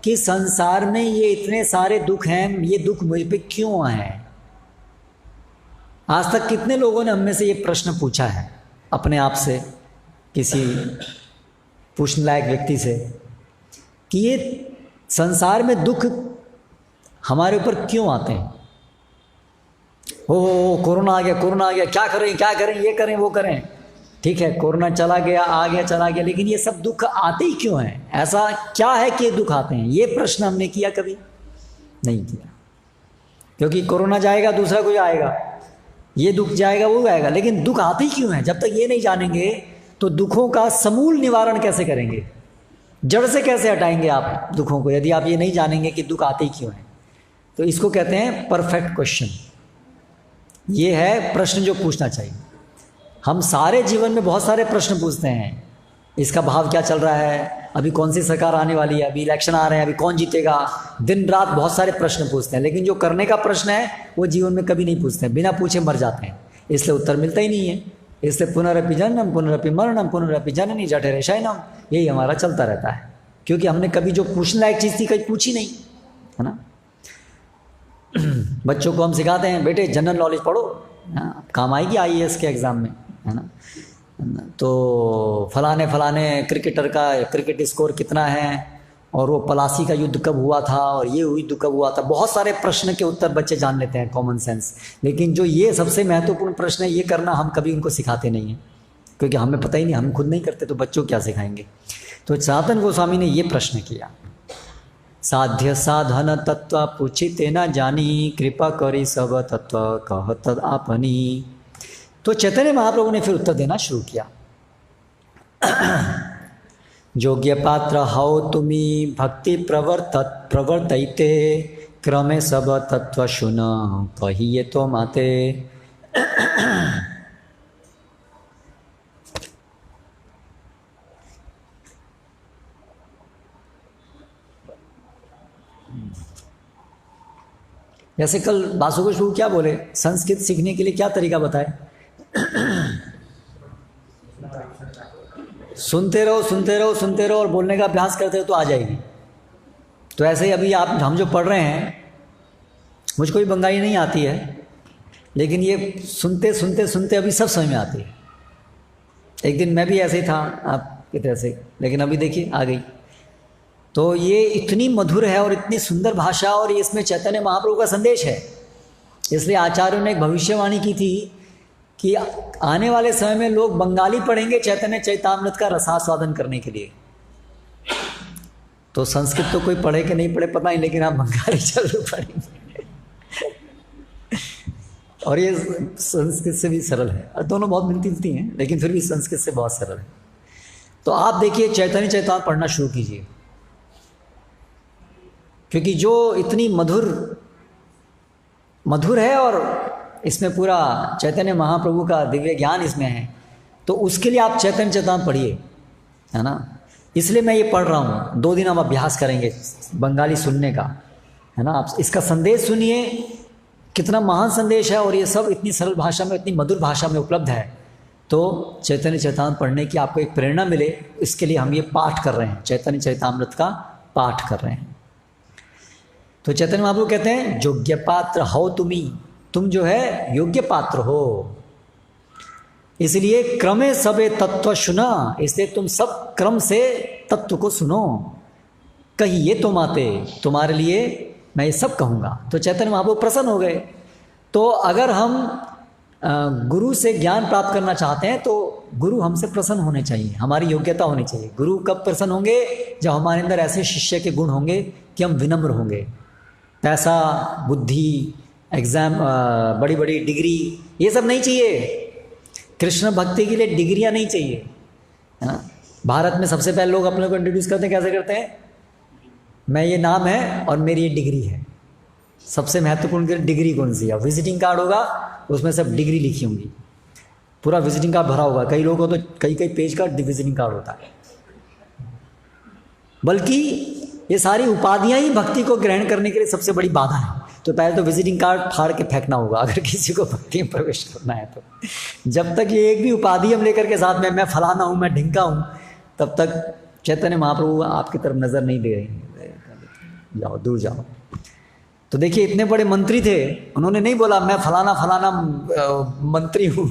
कि संसार में ये इतने सारे दुख हैं, ये दुख मुझ पे क्यों आए हैं? आज तक कितने लोगों ने हम में से ये प्रश्न पूछा है अपने आप से, किसी पूछने लायक व्यक्ति से, कि ये संसार में दुख हमारे ऊपर क्यों आते हैं? हो कोरोना आ गया, कोरोना आ गया, क्या करें, ये करें, वो करें। ठीक है, कोरोना चला गया, आ गया, चला गया, लेकिन ये सब दुख आते ही क्यों हैं? ऐसा क्या है कि ये दुख आते हैं? ये प्रश्न हमने किया कभी? नहीं किया, क्योंकि कोरोना जाएगा दूसरा कोई आएगा, ये दुख जाएगा वो आएगा, लेकिन दुख आते ही क्यों हैं? जब तक ये नहीं जानेंगे तो दुखों का समूल निवारण कैसे करेंगे? जड़ से कैसे हटाएंगे आप दुखों को, यदि आप ये नहीं जानेंगे कि दुख आते ही क्यों हैं? तो इसको कहते हैं परफेक्ट क्वेश्चन। ये है प्रश्न जो पूछना चाहिए। हम सारे जीवन में बहुत सारे प्रश्न पूछते हैं, इसका भाव क्या चल रहा है, अभी कौन सी सरकार आने वाली है, अभी इलेक्शन आ रहे हैं, अभी कौन जीतेगा, दिन रात बहुत सारे प्रश्न पूछते हैं, लेकिन जो करने का प्रश्न है वो जीवन में कभी नहीं पूछते हैं, बिना पूछे मर जाते हैं, इसलिए उत्तर मिलता ही नहीं है। इसलिए पुनरपि जन्म पुनरपि मरणम पुनरपि जननी जठरे शयनम, यही हमारा चलता रहता है, क्योंकि हमने कभी जो पूछने लायक चीज़ थी कहीं पूछी नहीं, है ना। बच्चों को हम सिखाते हैं, बेटे जनरल नॉलेज पढ़ो, काम आएगी IAS के एग्ज़ाम में, है ना। तो फलाने फलाने क्रिकेटर का क्रिकेट स्कोर कितना है, और वो पलासी का युद्ध कब हुआ था, और ये युद्ध कब हुआ था, बहुत सारे प्रश्न के उत्तर बच्चे जान लेते हैं, कॉमन सेंस। लेकिन जो ये सबसे महत्वपूर्ण प्रश्न है, ये करना हम कभी उनको सिखाते नहीं हैं, क्योंकि हमें पता ही नहीं, हम खुद नहीं करते तो बच्चों क्या सिखाएंगे। तो सनातन गोस्वामी ने ये प्रश्न किया, साध्य साधन तत्व पूछिते न जानी, कृपा करी सब तत्व कहत आपनी। तो चैतन्य महाप्रभु ने फिर उत्तर देना शुरू किया, योग्य पात्र हौ तुमी भक्ति प्रवर्तैते, क्रमे सब तत्व सुन कहिए तो माते। जैसे कल बासुगोश प्रभु क्या बोले, संस्कृत सीखने के लिए क्या तरीका बताए, सुनते रहो सुनते रहो सुनते रहो और बोलने का अभ्यास करते रहो तो आ जाएगी। तो ऐसे ही अभी हम जो पढ़ रहे हैं, मुझको भी बंगाली नहीं आती है, लेकिन ये सुनते सुनते सुनते अभी सब समझ में आती है। एक दिन मैं भी ऐसे ही था आपकी तरह से, लेकिन अभी देखिए आ गई। तो ये इतनी मधुर है और इतनी सुंदर भाषा, और इसमें चैतन्य महाप्रभु का संदेश है। इसलिए आचार्यों ने एक भविष्यवाणी की थी कि आने वाले समय में लोग बंगाली पढ़ेंगे चैतन्य चैतामृत का रसास्वादन करने के लिए। तो संस्कृत तो कोई पढ़े कि नहीं पढ़े पता नहीं, लेकिन आप बंगाली जरूर पढ़ेंगे। और ये संस्कृत से भी सरल है, और दोनों बहुत मिलती जुलती हैं, लेकिन फिर भी संस्कृत से बहुत सरल है। तो आप देखिए चैतन्य चैतामृत पढ़ना शुरू कीजिए, क्योंकि जो इतनी मधुर है और इसमें पूरा चैतन्य महाप्रभु का दिव्य ज्ञान इसमें है, तो उसके लिए आप चैतन्य चैतामृत पढ़िए, है ना। इसलिए मैं ये पढ़ रहा हूँ, 2 दिन हम अभ्यास करेंगे बंगाली सुनने का, है ना। आप इसका संदेश सुनिए, कितना महान संदेश है, और ये सब इतनी सरल भाषा में, इतनी मधुर भाषा में उपलब्ध है। तो चैतन्य चैतामृत पढ़ने की आपको एक प्रेरणा मिले, इसके लिए हम ये पाठ कर रहे हैं, चैतन्य चैतामृत का पाठ कर रहे हैं। तो चैतन्य महाप्रभु कहते हैं, योग्य पात्र हो तुम जो है योग्य पात्र हो, इसलिए क्रमे सबे तत्व सुना, इसलिए तुम सब क्रम से तत्व को सुनो, कहिए तो माते, तुम्हारे लिए मैं ये सब कहूँगा। तो चैतन्य महाप्रभु प्रसन्न हो गए। तो अगर हम गुरु से ज्ञान प्राप्त करना चाहते हैं तो गुरु हमसे प्रसन्न होने चाहिए, हमारी योग्यता होनी चाहिए। गुरु कब प्रसन्न होंगे, जब हमारे अंदर ऐसे शिष्य के गुण होंगे कि हम विनम्र होंगे। पैसा, बुद्धि, एग्जाम, बड़ी बड़ी डिग्री, ये सब नहीं चाहिए। कृष्ण भक्ति के लिए डिग्रियां नहीं चाहिए, है ना। भारत में सबसे पहले लोग अपने को इंट्रोड्यूस करते हैं, कैसे करते हैं, मैं ये नाम है और मेरी ये डिग्री है। सबसे महत्वपूर्ण डिग्री कौन सी है, विजिटिंग कार्ड होगा उसमें सब डिग्री लिखी होंगी, पूरा विजिटिंग कार्ड भरा होगा। कई लोगों को तो कई पेज का विजिटिंग कार्ड होता है। बल्कि ये सारी उपाधियां ही भक्ति को ग्रहण करने के लिए सबसे बड़ी बाधा है। तो पहले तो विजिटिंग कार्ड फाड़ के फेंकना होगा अगर किसी को भक्ति में प्रवेश करना है तो। जब तक ये एक भी उपाधि हम लेकर के साथ में मैं फलाना हूँ, मैं ढिंका हूँ, तब तक चैतन्य महाप्रभु आपकी तरफ नज़र नहीं दे रहे हैं, जाओ दूर जाओ। तो देखिए इतने बड़े मंत्री थे, उन्होंने नहीं बोला मैं फलाना फलाना मंत्री हूँ।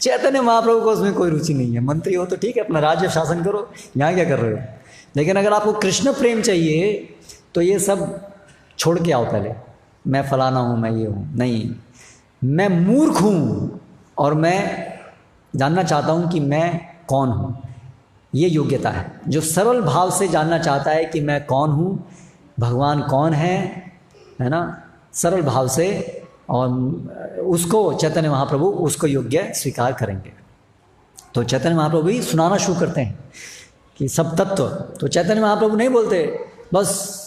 चैतन्य महाप्रभु को उसमें कोई रुचि नहीं है। मंत्री हो तो ठीक है, अपना राज्य शासन करो, यहाँ क्या कर रहे हो। लेकिन अगर आपको कृष्ण प्रेम चाहिए तो ये सब छोड़ के आओ। पहले मैं फलाना हूँ, मैं ये हूँ, नहीं, मैं मूर्ख हूँ और मैं जानना चाहता हूँ कि मैं कौन हूँ। ये योग्यता है। जो सरल भाव से जानना चाहता है कि मैं कौन हूँ, भगवान कौन है ना, सरल भाव से, और उसको चैतन्य महाप्रभु उसको योग्य स्वीकार करेंगे। तो चैतन्य महाप्रभु भी सुनाना शुरू करते हैं कि सब तत्व। तो चैतन्य महाप्रभु नहीं बोलते बस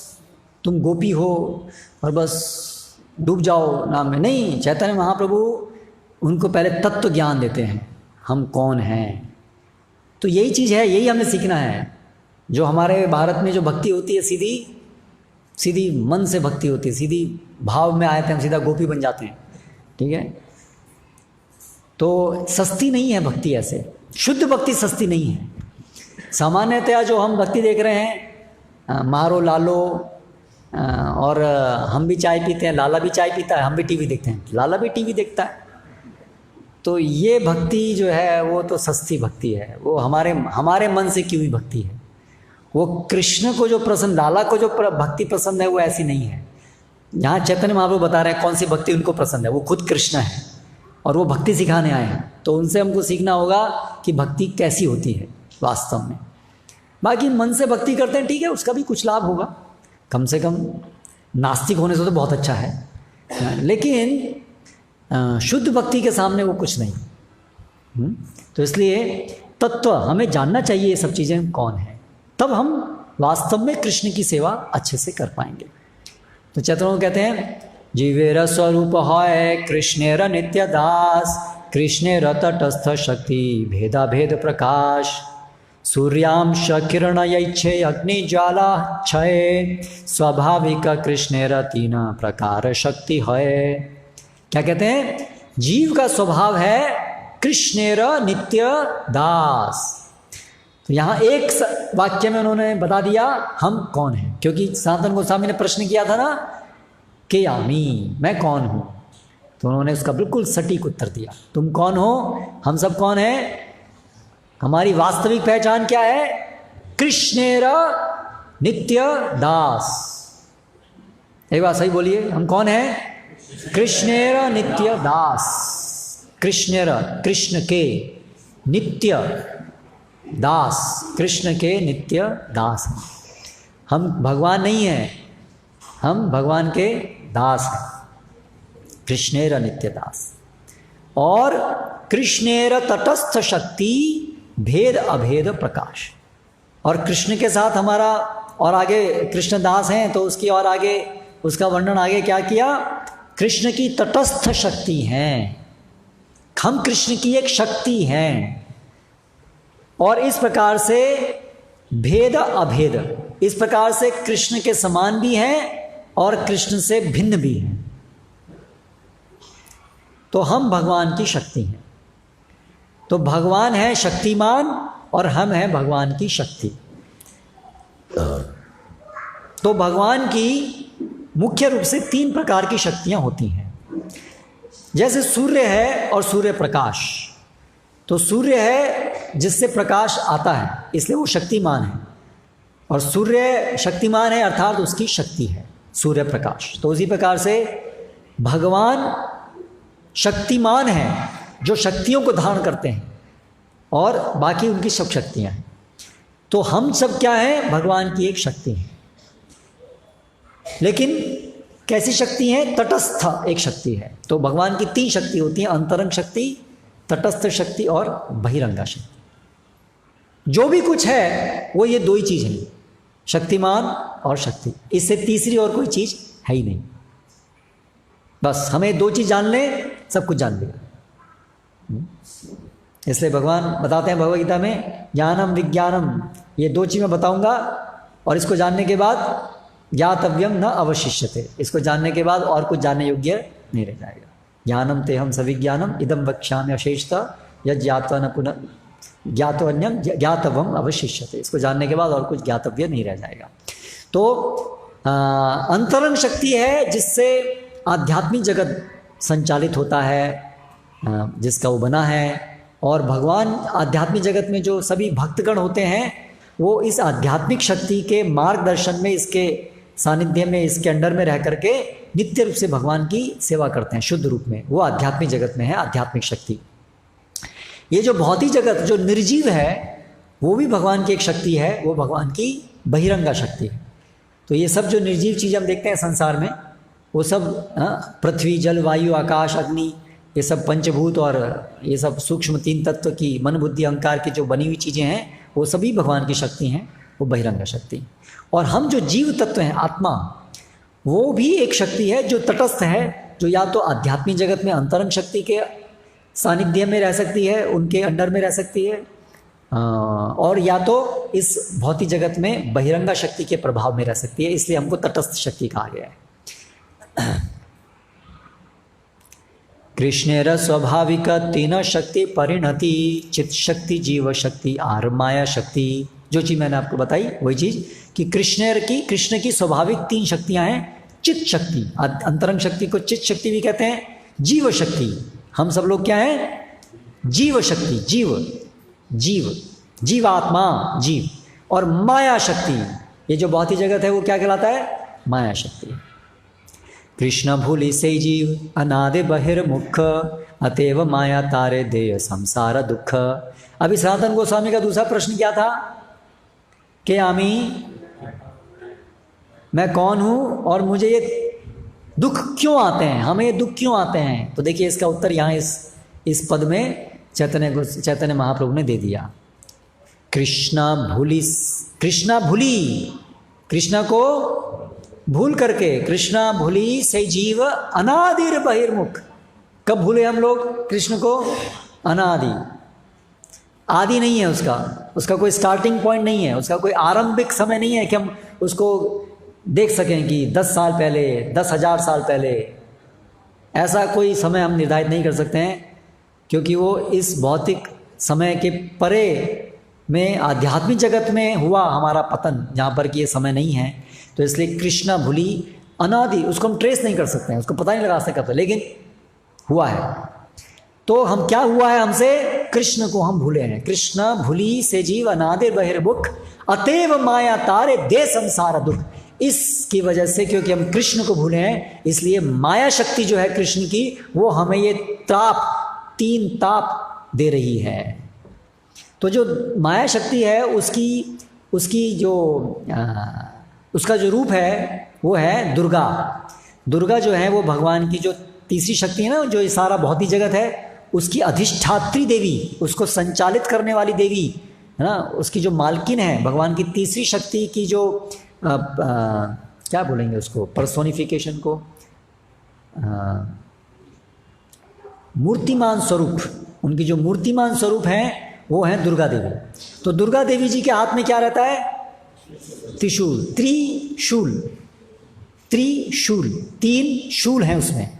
तुम गोपी हो और बस डूब जाओ नाम में, नहीं। चैतन्य महाप्रभु उनको पहले तत्व ज्ञान देते हैं, हम कौन हैं। तो यही चीज़ है, यही हमें सीखना है। जो हमारे भारत में जो भक्ति होती है, सीधी सीधी मन से भक्ति होती है, सीधी भाव में आए थे हम सीधा गोपी बन जाते हैं, ठीक है। तो सस्ती नहीं है भक्ति, ऐसे शुद्ध भक्ति सस्ती नहीं है। सामान्यतया जो हम भक्ति देख रहे हैं, मारो लालो, और हम भी चाय पीते हैं, लाला भी चाय पीता है, हम भी टीवी देखते हैं, लाला भी टीवी देखता है। तो ये भक्ति जो है वो तो सस्ती भक्ति है, वो हमारे मन से की हुई भक्ति है। वो कृष्ण को जो प्रसन्न, लाला को जो भक्ति पसंद है वो ऐसी नहीं है। यहाँ चैतन्य महाप्रभु बता रहे हैं कौन सी भक्ति उनको पसंद है। वो खुद कृष्ण है और वो भक्ति सिखाने आए हैं, तो उनसे हमको सीखना होगा कि भक्ति कैसी होती है वास्तव में। बाकी मन से भक्ति करते हैं, ठीक है, उसका भी कुछ लाभ होगा, कम से कम नास्तिक होने से तो बहुत अच्छा है, लेकिन शुद्ध भक्ति के सामने वो कुछ नहीं। तो इसलिए तत्व हमें जानना चाहिए, ये सब चीज़ें कौन है, तब हम वास्तव में कृष्ण की सेवा अच्छे से कर पाएंगे। तो चैतन्य कहते हैं जीवेर स्वरूप है कृष्णेर नित्य दास, कृष्णेर तटस्थ शक्ति भेदा भेद प्रकाश, सूर्यांश किरण यैच्छे अग्नि ज्वाला क्षय, स्वाभाविक कृष्णेर तीन प्रकार शक्ति है। क्या कहते हैं? जीव का स्वभाव है कृष्णेर नित्य दास। तो यहाँ एक वाक्य में उन्होंने बता दिया हम कौन हैं, क्योंकि सनातन गोस्वामी ने प्रश्न किया था ना कि यामी मैं कौन हूँ, तो उन्होंने उसका बिल्कुल सटीक उत्तर दिया। तुम कौन हो? हम सब कौन हैं? हमारी वास्तविक पहचान क्या है? कृष्णेर नित्य दास। एक बार सही बोलिए, हम कौन हैं? कृष्णेर नित्य दास। कृष्णेर, कृष्ण के, नित्य दास, कृष्ण के नित्य दास हैं। हम भगवान नहीं हैं, हम भगवान के दास हैं। कृष्णेर नित्य दास। और कृष्णेर तटस्थ शक्ति भेद अभेद प्रकाश। और कृष्ण के साथ हमारा, और आगे कृष्ण दास हैं तो उसकी और आगे उसका वर्णन आगे क्या किया? कृष्ण की तटस्थ शक्ति हैं, हम कृष्ण की एक शक्ति हैं। और इस प्रकार से भेद अभेद, इस प्रकार से कृष्ण के समान भी हैं और कृष्ण से भिन्न भी हैं। तो हम भगवान की शक्ति हैं। तो भगवान है शक्तिमान और हम हैं भगवान की शक्ति। तो भगवान की मुख्य रूप से 3 प्रकार की शक्तियां होती हैं। जैसे सूर्य है और सूर्य प्रकाश। तो सूर्य है जिससे प्रकाश आता है, इसलिए वो शक्तिमान है। और सूर्य शक्तिमान है अर्थात उसकी शक्ति है सूर्य प्रकाश। तो उसी प्रकार से भगवान शक्तिमान है जो शक्तियों को धारण करते हैं और बाकी उनकी सब शक्तियां हैं। तो हम सब क्या हैं? भगवान की एक शक्ति है। लेकिन कैसी शक्ति है? तटस्थ एक शक्ति है। तो भगवान की 3 शक्ति होती हैं, अंतरंग शक्ति, तटस्थ शक्ति और बहिरंगा शक्ति। जो भी कुछ है वो ये 2 ही चीज़ हैं, शक्तिमान और शक्ति। इससे तीसरी और कोई चीज़ है ही नहीं। बस हमें 2 चीज़ जान ले, सब कुछ जान लिया। इसलिए भगवान बताते हैं भगवद गीता में, ज्ञानम विज्ञानम, ये 2 चीज़ मैं बताऊंगा और इसको जानने के बाद ज्ञातव्यम न अवशिष्यते, इसको जानने के बाद और कुछ जानने योग्य नहीं रह जाएगा। ज्ञानम ते हम सविज्ञानम इदम वक्ष्यामि अशेषतः यद ज्ञात्वा न पुनः ज्ञातव्यम ज्ञातव्यम अवशिष्यते, इसको जानने के बाद और कुछ ज्ञातव्य नहीं रह जाएगा। तो अंतरंग शक्ति है जिससे आध्यात्मिक जगत संचालित होता है, जिसका वो बना है। और भगवान आध्यात्मिक जगत में जो सभी भक्तगण होते हैं वो इस आध्यात्मिक शक्ति के मार्गदर्शन में, इसके सानिध्य में, इसके अंडर में रह करके नित्य रूप से भगवान की सेवा करते हैं शुद्ध रूप में। वो आध्यात्मिक जगत में है आध्यात्मिक शक्ति। ये जो भौतिक जगत जो निर्जीव है वो भी भगवान की एक शक्ति है, वो भगवान की बहिरंगा शक्ति है। तो ये सब जो निर्जीव चीज़ हम देखते हैं संसार में, वो सब पृथ्वी, जल, वायु, आकाश, अग्नि, ये सब पंचभूत और ये सब सूक्ष्म 3 तत्व की मन, बुद्धि, अहंकार की जो बनी हुई चीज़ें हैं वो सभी भगवान की शक्ति हैं, वो बहिरंगा शक्ति। और हम जो जीव तत्व हैं, आत्मा, वो भी एक शक्ति है जो तटस्थ है, जो या तो आध्यात्मिक जगत में अंतरंग शक्ति के सानिध्य में रह सकती है, उनके अंडर में रह सकती है, और या तो इस भौतिक जगत में बहिरंगा शक्ति के प्रभाव में रह सकती है, इसलिए हमको तटस्थ शक्ति कहा गया है। कृष्णेर स्वाभाविक तीन शक्ति परिणति, चित शक्ति, जीव शक्ति और माया शक्ति। जो चीज़ मैंने आपको बताई वही चीज़ कि कृष्ण की स्वाभाविक तीन शक्तियां हैं। चित शक्ति, अंतरंग शक्ति को चित शक्ति भी कहते हैं। जीव शक्ति, हम सब लोग क्या हैं? जीव शक्ति, जीवात्मा, जीव। और माया शक्ति, ये जो भौतिक जगत है वो क्या कहलाता है? माया शक्ति। कृष्ण भूलि से जीव अनादि बहिर्मुख, अतएव माया तारे देय संसार दुख। अभी सनातन गोस्वामी का दूसरा प्रश्न क्या था कि आमी मैं कौन हूं और मुझे ये दुख क्यों आते हैं, हमें ये दुख क्यों आते हैं? तो देखिए इसका उत्तर यहाँ इस पद में चैतन्य महाप्रभु ने दे दिया। कृष्णा भूली, कृष्णा को भूल करके, कृष्णा भूली से जीव अनादिर बहिर्मुख। कब भूले हम लोग कृष्ण को? अनादि, आदि नहीं है उसका कोई स्टार्टिंग पॉइंट नहीं है, उसका कोई आरंभिक समय नहीं है कि हम उसको देख सकें कि 10 साल पहले, 10,000 साल पहले। ऐसा कोई समय हम निर्धारित नहीं कर सकते हैं, क्योंकि वो इस भौतिक समय के परे में आध्यात्मिक जगत में हुआ हमारा पतन, जहाँ पर कि ये समय नहीं है। तो इसलिए कृष्णा भूली अनादि, उसको हम ट्रेस नहीं कर सकते हैं, उसको पता नहीं लगा सकते, लेकिन हुआ है। तो हम क्या हुआ है हमसे? कृष्ण को हम भूले हैं। कृष्ण भूली से जीव अनादि बहिर्मुख, अतएव माया तारे दे संसार दुख। इसकी वजह से, क्योंकि हम कृष्ण को भूले हैं, इसलिए माया शक्ति जो है कृष्ण की, वो हमें ये तीन ताप दे रही है। तो जो माया शक्ति है उसकी जो उसका जो रूप है वो है दुर्गा। दुर्गा जो है वो भगवान की जो तीसरी शक्ति है ना, जो ये सारा भौतिक जगत है उसकी अधिष्ठात्री देवी, उसको संचालित करने वाली देवी है ना, उसकी जो मालकिन है, भगवान की तीसरी शक्ति की जो क्या बोलेंगे उसको, पर्सोनिफिकेशन को, मूर्तिमान स्वरूप, उनकी जो मूर्तिमान स्वरूप है वो है दुर्गा देवी। तो दुर्गा देवी जी के हाथ में क्या रहता है? त्रिशूल, त्रिशूल, 3 शूल हैं उसमें।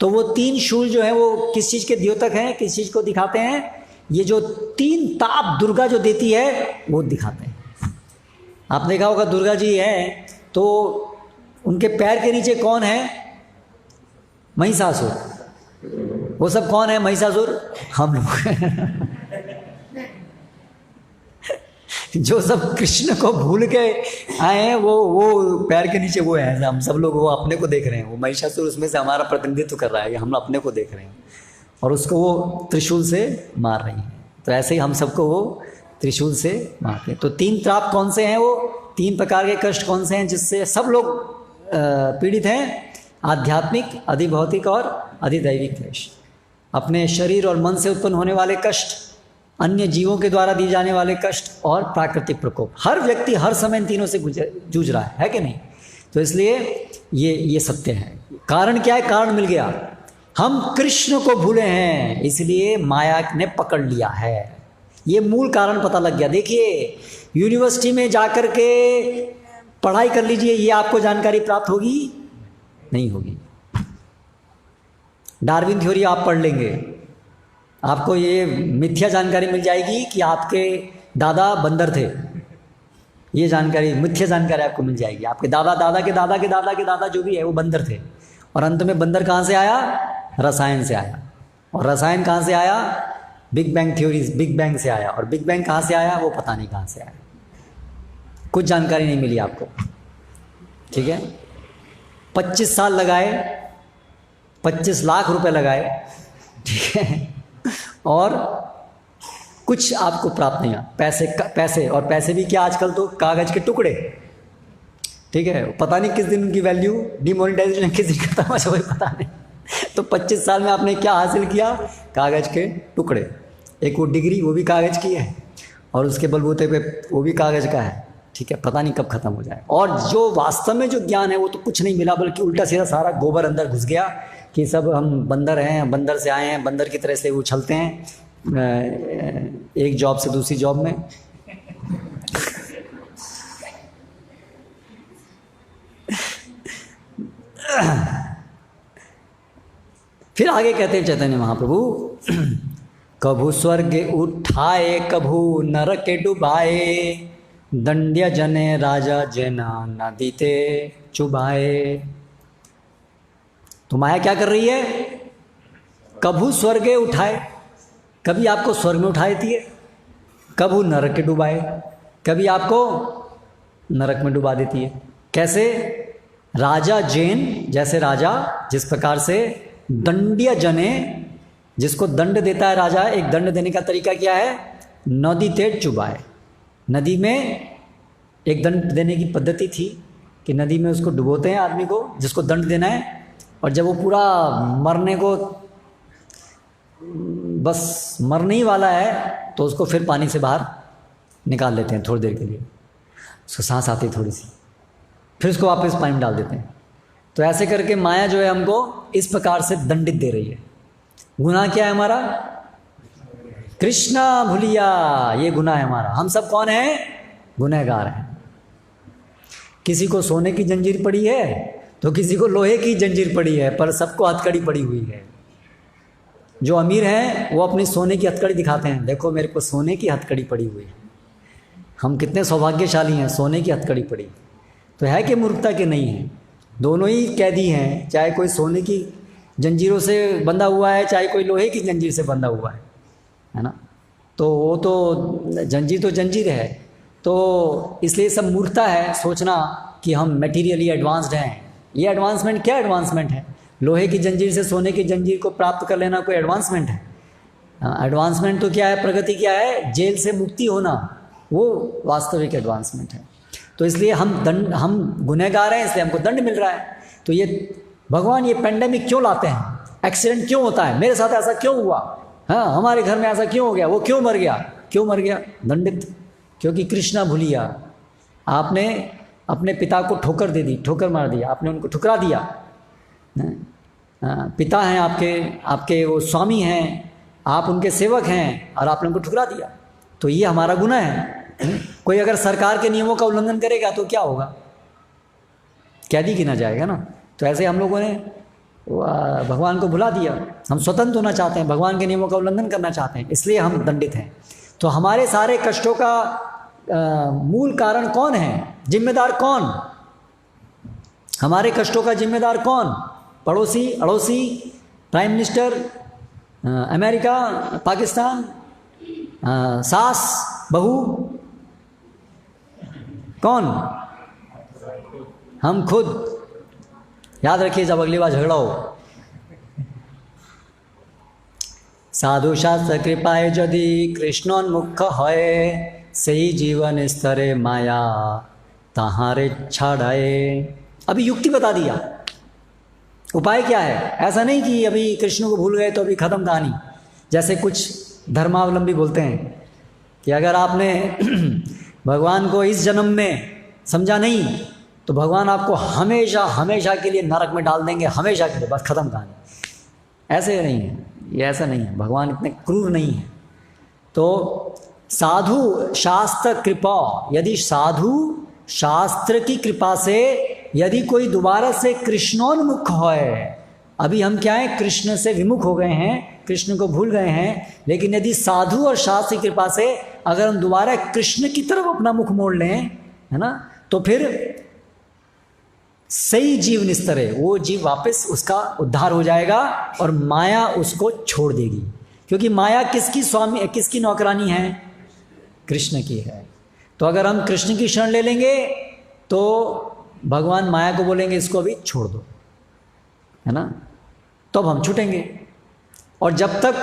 तो वो 3 शूल जो है वो किस चीज़ के द्योतक हैं, किस चीज़ को दिखाते हैं? ये जो 3 ताप दुर्गा जो देती है वो दिखाते हैं। आपने देखा होगा दुर्गा जी है तो उनके पैर के नीचे कौन है? महिषासुर। वो सब कौन है? महिषासुर हम लोग जो सब कृष्ण को भूल के आए हैं वो पैर के नीचे वो है, हम सब लोग वो अपने को देख रहे हैं। वो महिषासुर उसमें से हमारा प्रतिनिधित्व कर रहा है कि हम अपने को देख रहे हैं और उसको वो त्रिशूल से मार रही हैं। तो ऐसे ही हम सबको वो त्रिशूल से मारते हैं। तो 3 त्राप कौन से हैं? वो 3 प्रकार के कष्ट कौन से हैं जिससे सब लोग पीड़ित हैं? आध्यात्मिक, अधिभौतिक और अधिदैविक क्लेश। अपने शरीर और मन से उत्पन्न होने वाले कष्ट, अन्य जीवों के द्वारा दिए जाने वाले कष्ट और प्राकृतिक प्रकोप। हर व्यक्ति हर समय इन तीनों से जूझ रहा है कि नहीं? तो इसलिए ये सत्य है। कारण क्या है? कारण मिल गया। हम कृष्ण को भूले हैं, इसलिए माया ने पकड़ लिया है। ये मूल कारण पता लग गया। देखिए यूनिवर्सिटी में जाकर के पढ़ाई कर लीजिए, ये आपको जानकारी प्राप्त होगी? नहीं होगी। डार्विन थ्योरी आप पढ़ लेंगे, आपको ये मिथ्या जानकारी मिल जाएगी कि आपके दादा बंदर थे। ये जानकारी, मिथ्या जानकारी आपको मिल जाएगी। आपके दादा दादा के दादा के दादा के दादा जो भी है वो बंदर थे, और अंत में बंदर कहाँ से आया? रसायन से आया। और रसायन कहाँ से आया? Big bang theory, big bang से आया। और बिग बैंग कहाँ से आया? वो पता नहीं कहाँ से आया, कुछ जानकारी नहीं मिली आपको। ठीक है, 25 साल लगाए, 25 लाख रुपए लगाए, ठीक है, और कुछ आपको प्राप्त नहीं हुआ। पैसे और पैसे भी क्या, आजकल तो कागज के टुकड़े। ठीक है, पता नहीं किस दिन उनकी वैल्यू डिमोनेटाइजेशन किस दिन खत्म हो जाए, पता नहीं। तो 25 साल में आपने क्या हासिल किया? कागज के टुकड़े। एक वो डिग्री, वो भी कागज की है, और उसके बलबूते पे वो भी कागज का है। ठीक है, पता नहीं कब खत्म हो जाए। और जो वास्तव में जो ज्ञान है वो तो कुछ नहीं मिला, बल्कि उल्टा सीधा सारा गोबर अंदर घुस गया, कि सब हम बंदर हैं, बंदर से आए हैं, बंदर की तरह से उछलते हैं एक जॉब से दूसरी जॉब में। फिर आगे कहते हैं चैतन्य महाप्रभु, कभू स्वर्ग उठाए कभू नरक डुबाए, दंड्य जने राजा जना नदी ते चुबाए। तो माया क्या कर रही है? कभू स्वर्ग उठाए, कभी आपको स्वर्ग में उठा देती है, कभू नरक डुबाए, कभी आपको नरक में डुबा देती है। कैसे? राजा जैन, जैसे राजा जिस प्रकार से दंड्य जने, जिसको दंड देता है राजा, एक दंड देने का तरीका क्या है? नदी तेज चुबाए। नदी में एक दंड देने की पद्धति थी कि नदी में उसको डुबोते हैं आदमी को, जिसको दंड देना है, और जब वो पूरा मरने को बस मरने ही वाला है तो उसको फिर पानी से बाहर निकाल लेते हैं थोड़ी देर के लिए, उसको सांस आती है थोड़ी सी, फिर उसको वापस पानी में डाल देते हैं। तो ऐसे करके माया जो है हमको इस प्रकार से दंडित दे रही है। गुनाह क्या है हमारा? कृष्णा भूलिया, ये गुनाह है हमारा। हम सब कौन हैं? गुनहगार हैं। किसी को सोने की जंजीर पड़ी है तो किसी को लोहे की जंजीर पड़ी है, पर सबको हथकड़ी पड़ी हुई है। जो अमीर हैं वो अपनी सोने की हथकड़ी दिखाते हैं, देखो मेरे को सोने की हथकड़ी पड़ी हुई है। हम कितने सौभाग्यशाली हैं, सोने की हथकड़ी पड़ी। तो है कि मूर्खता के नहीं है, दोनों ही कैदी हैं। चाहे कोई सोने की जंजीरों से बंधा हुआ है, चाहे कोई लोहे की जंजीर से बंधा हुआ है ना। तो वो तो जंजीर है। तो इसलिए सब मूर्खता है सोचना कि हम मटेरियली एडवांस्ड हैं। ये एडवांसमेंट क्या एडवांसमेंट है? लोहे की जंजीर से सोने की जंजीर को प्राप्त कर लेना कोई एडवांसमेंट है? एडवांसमेंट तो क्या है? प्रगति क्या है? जेल से मुक्ति होना, वो वास्तविक एडवांसमेंट है। तो इसलिए हम गुनहगार हैं, इसलिए हमको दंड मिल रहा है। तो ये भगवान ये पेंडेमिक क्यों लाते हैं? एक्सीडेंट क्यों होता है? मेरे साथ ऐसा क्यों हुआ? हाँ, हमारे घर में ऐसा क्यों हो गया? वो क्यों मर गया? क्यों मर गया? दंडित, क्योंकि कृष्णा भूलिया। आपने अपने पिता को ठोकर दे दी, ठोकर मार दिया, आपने उनको ठुकरा दिया। पिता हैं आपके वो स्वामी हैं, आप उनके सेवक हैं और आपने उनको ठुकरा दिया। तो ये हमारा गुनाह है। कोई अगर सरकार के नियमों का उल्लंघन करेगा तो क्या होगा? कैदी गिना जाएगा ना। तो ऐसे हम लोगों ने भगवान को भुला दिया। हम स्वतंत्र होना चाहते हैं, भगवान के नियमों का उल्लंघन करना चाहते हैं, इसलिए हम दंडित हैं। तो हमारे सारे कष्टों का मूल कारण कौन है? जिम्मेदार कौन? हमारे कष्टों का जिम्मेदार कौन? पड़ोसी, अड़ोसी, प्राइम मिनिस्टर, अमेरिका, पाकिस्तान, सास, बहू, कौन? हम खुद। याद रखिए जब अगली बार झगड़ा हो। साधु शास्त्र कृपाए यदि कृष्णोन्मुख है, सही जीवन स्तरे माया तहारे छाड़ाए। अभी युक्ति बता दिया, उपाय क्या है। ऐसा नहीं कि अभी कृष्ण को भूल गए तो अभी खत्म कहानी। जैसे कुछ धर्मावलंबी बोलते हैं कि अगर आपने भगवान को इस जन्म में समझा नहीं तो भगवान आपको हमेशा हमेशा के लिए नरक में डाल देंगे, हमेशा के लिए, बस खत्म कहानी। ऐसे नहीं है, ये ऐसा नहीं है। भगवान इतने क्रूर नहीं है। तो साधु शास्त्र कृपा, यदि साधु शास्त्र की कृपा से यदि कोई दोबारा से कृष्णोन्मुख है, अभी हम क्या है? कृष्ण से विमुख हो गए हैं, कृष्ण को भूल गए हैं, लेकिन यदि साधु और शास्त्र की कृपा से अगर हम दोबारा कृष्ण की तरफ अपना मुख मोड़ लें, है ना, तो फिर सही जीव निस्तरे, वो जीव वापस उसका उद्धार हो जाएगा और माया उसको छोड़ देगी। क्योंकि माया किसकी स्वामी, किसकी नौकरानी है? कृष्ण की है। तो अगर हम कृष्ण की शरण ले लेंगे तो भगवान माया को बोलेंगे इसको अभी छोड़ दो, है ना, तब हम छूटेंगे। और जब तक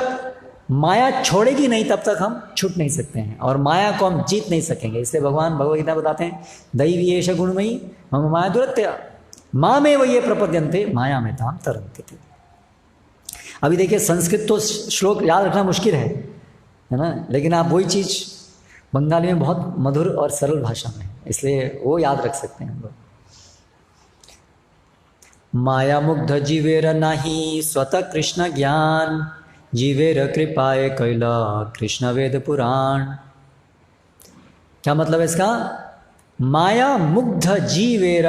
माया छोड़ेगी नहीं तब तक हम छूट नहीं सकते हैं, और माया को हम जीत नहीं सकेंगे। इसलिए भगवान भगवद गीता बताते हैं, दैवी एष गुणमयी मम माया दुरत्या माँ में वो ये प्रपद्यन्ते माया में ताम तरन्ते थे। अभी देखिए संस्कृत तो श्लोक याद रखना मुश्किल है ना, लेकिन आप वही चीज़ बंगाली में बहुत मधुर और सरल भाषा में, इसलिए वो याद रख सकते हैं हम लोग। माया मुग्ध जीवेर नाही स्वतः कृष्ण ज्ञान, जीवेर कृपाए कैला कृष्ण वेद पुराण। क्या मतलब है इसका? माया मुग्ध जीवेर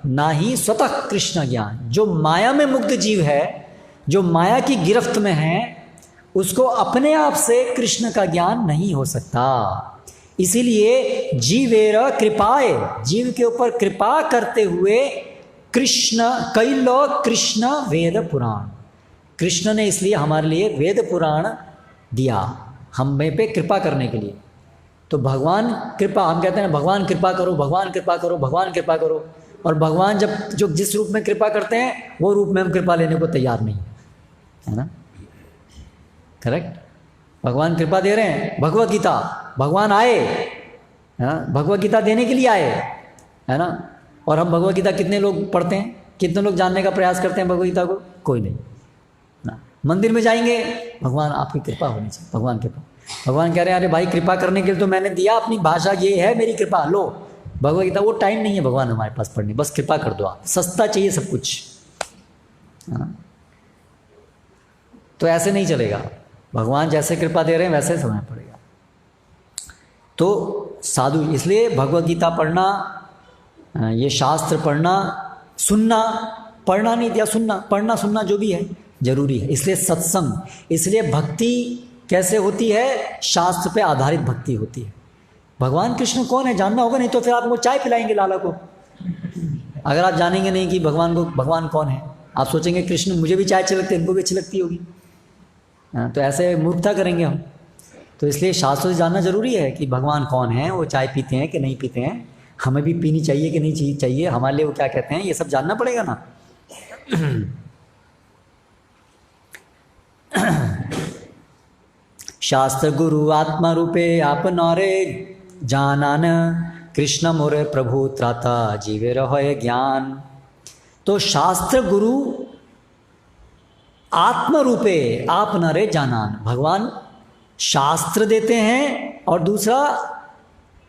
नाही स्वतः कृष्ण ज्ञान। जो माया में मुग्ध जीव है, जो माया की गिरफ्त में है, उसको अपने आप से कृष्ण का ज्ञान नहीं हो सकता। इसीलिए जीवेर कृपाए, जीव के ऊपर कृपा करते हुए कृष्ण कैलो कृष्ण वेद पुराण, कृष्ण ने इसलिए हमारे लिए वेद पुराण दिया, हमें पे कृपा करने के लिए। तो भगवान कृपा, हम कहते हैं भगवान कृपा करो, भगवान कृपा करो, भगवान कृपा करो, और भगवान जब जो जिस रूप में कृपा करते हैं वो रूप में हम कृपा लेने को तैयार नहीं है ना। करेक्ट? भगवान कृपा दे रहे हैं, भगवत गीता, भगवान आए है ना, भगवत गीता देने के लिए आए है ना। और हम भगवत गीता कितने लोग पढ़ते हैं, कितने लोग जानने का प्रयास करते हैं भगवत गीता को? कोई नहीं ना। मंदिर में जाएंगे, भगवान आपकी कृपा होनी चाहिए, भगवान कृपा। भगवान कह रहे हैं अरे भाई कृपा करने के लिए तो मैंने दिया, अपनी भाषा ये है मेरी कृपा, लो भगवत गीता। वो टाइम नहीं है भगवान हमारे पास पढ़ने, बस कृपा कर दो आप, सस्ता चाहिए सब कुछ। तो ऐसे नहीं चलेगा, भगवान जैसे कृपा दे रहे हैं वैसे समझना पड़ेगा। तो साधु, इसलिए भगवत गीता पढ़ना, ये शास्त्र पढ़ना, सुनना, पढ़ना नहीं दिया, सुनना, पढ़ना सुनना जो भी है जरूरी है। इसलिए सत्संग, इसलिए भक्ति कैसे होती है? शास्त्र पे आधारित भक्ति होती है। भगवान कृष्ण कौन है जानना होगा, नहीं तो फिर आपको चाय पिलाएंगे लाला को। अगर आप जानेंगे नहीं कि भगवान कौन है, आप सोचेंगे कृष्ण मुझे भी चाय अच्छी लगती है, इनको भी अच्छी लगती होगी, तो ऐसे मूर्खता करेंगे हम। तो इसलिए शास्त्र से जानना जरूरी है कि भगवान कौन है, वो चाय पीते हैं कि नहीं पीते हैं, हमें भी पीनी चाहिए कि नहीं चाहिए, हमारे लिए वो क्या कहते हैं, ये सब जानना पड़ेगा ना। शास्त्र गुरु आत्मा रूपे आप नौरे जानान, कृष्ण मोरे प्रभु त्राता जीवे रहे ज्ञान। तो शास्त्र गुरु आत्म रूपे आप नरे जानान, भगवान शास्त्र देते हैं और दूसरा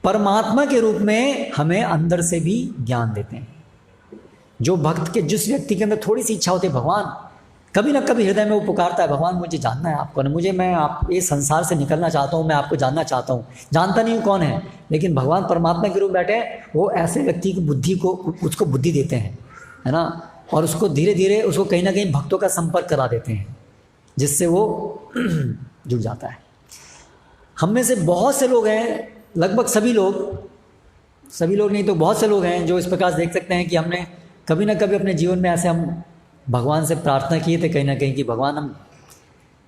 परमात्मा के रूप में हमें अंदर से भी ज्ञान देते हैं। जो भक्त के, जिस व्यक्ति के अंदर थोड़ी सी इच्छा होती है, भगवान कभी ना कभी हृदय में वो पुकारता है, भगवान मुझे जानना है आपको, मैं आप इस संसार से निकलना चाहता हूँ, मैं आपको जानना चाहता हूँ, जानता नहीं हूँ कौन है, लेकिन भगवान परमात्मा के रूप में बैठे, वो ऐसे व्यक्ति की बुद्धि को, उसको बुद्धि देते हैं है ना, और उसको धीरे धीरे उसको कहीं ना कहीं भक्तों का संपर्क करा देते हैं, जिससे वो जुड़ जाता है। हम में से बहुत से लोग हैं, लगभग सभी लोग नहीं तो बहुत से लोग हैं जो इस प्रकार से देख सकते हैं कि हमने कभी ना कभी अपने जीवन में ऐसे हम भगवान से प्रार्थना किए थे कहीं ना कहीं कि भगवान हम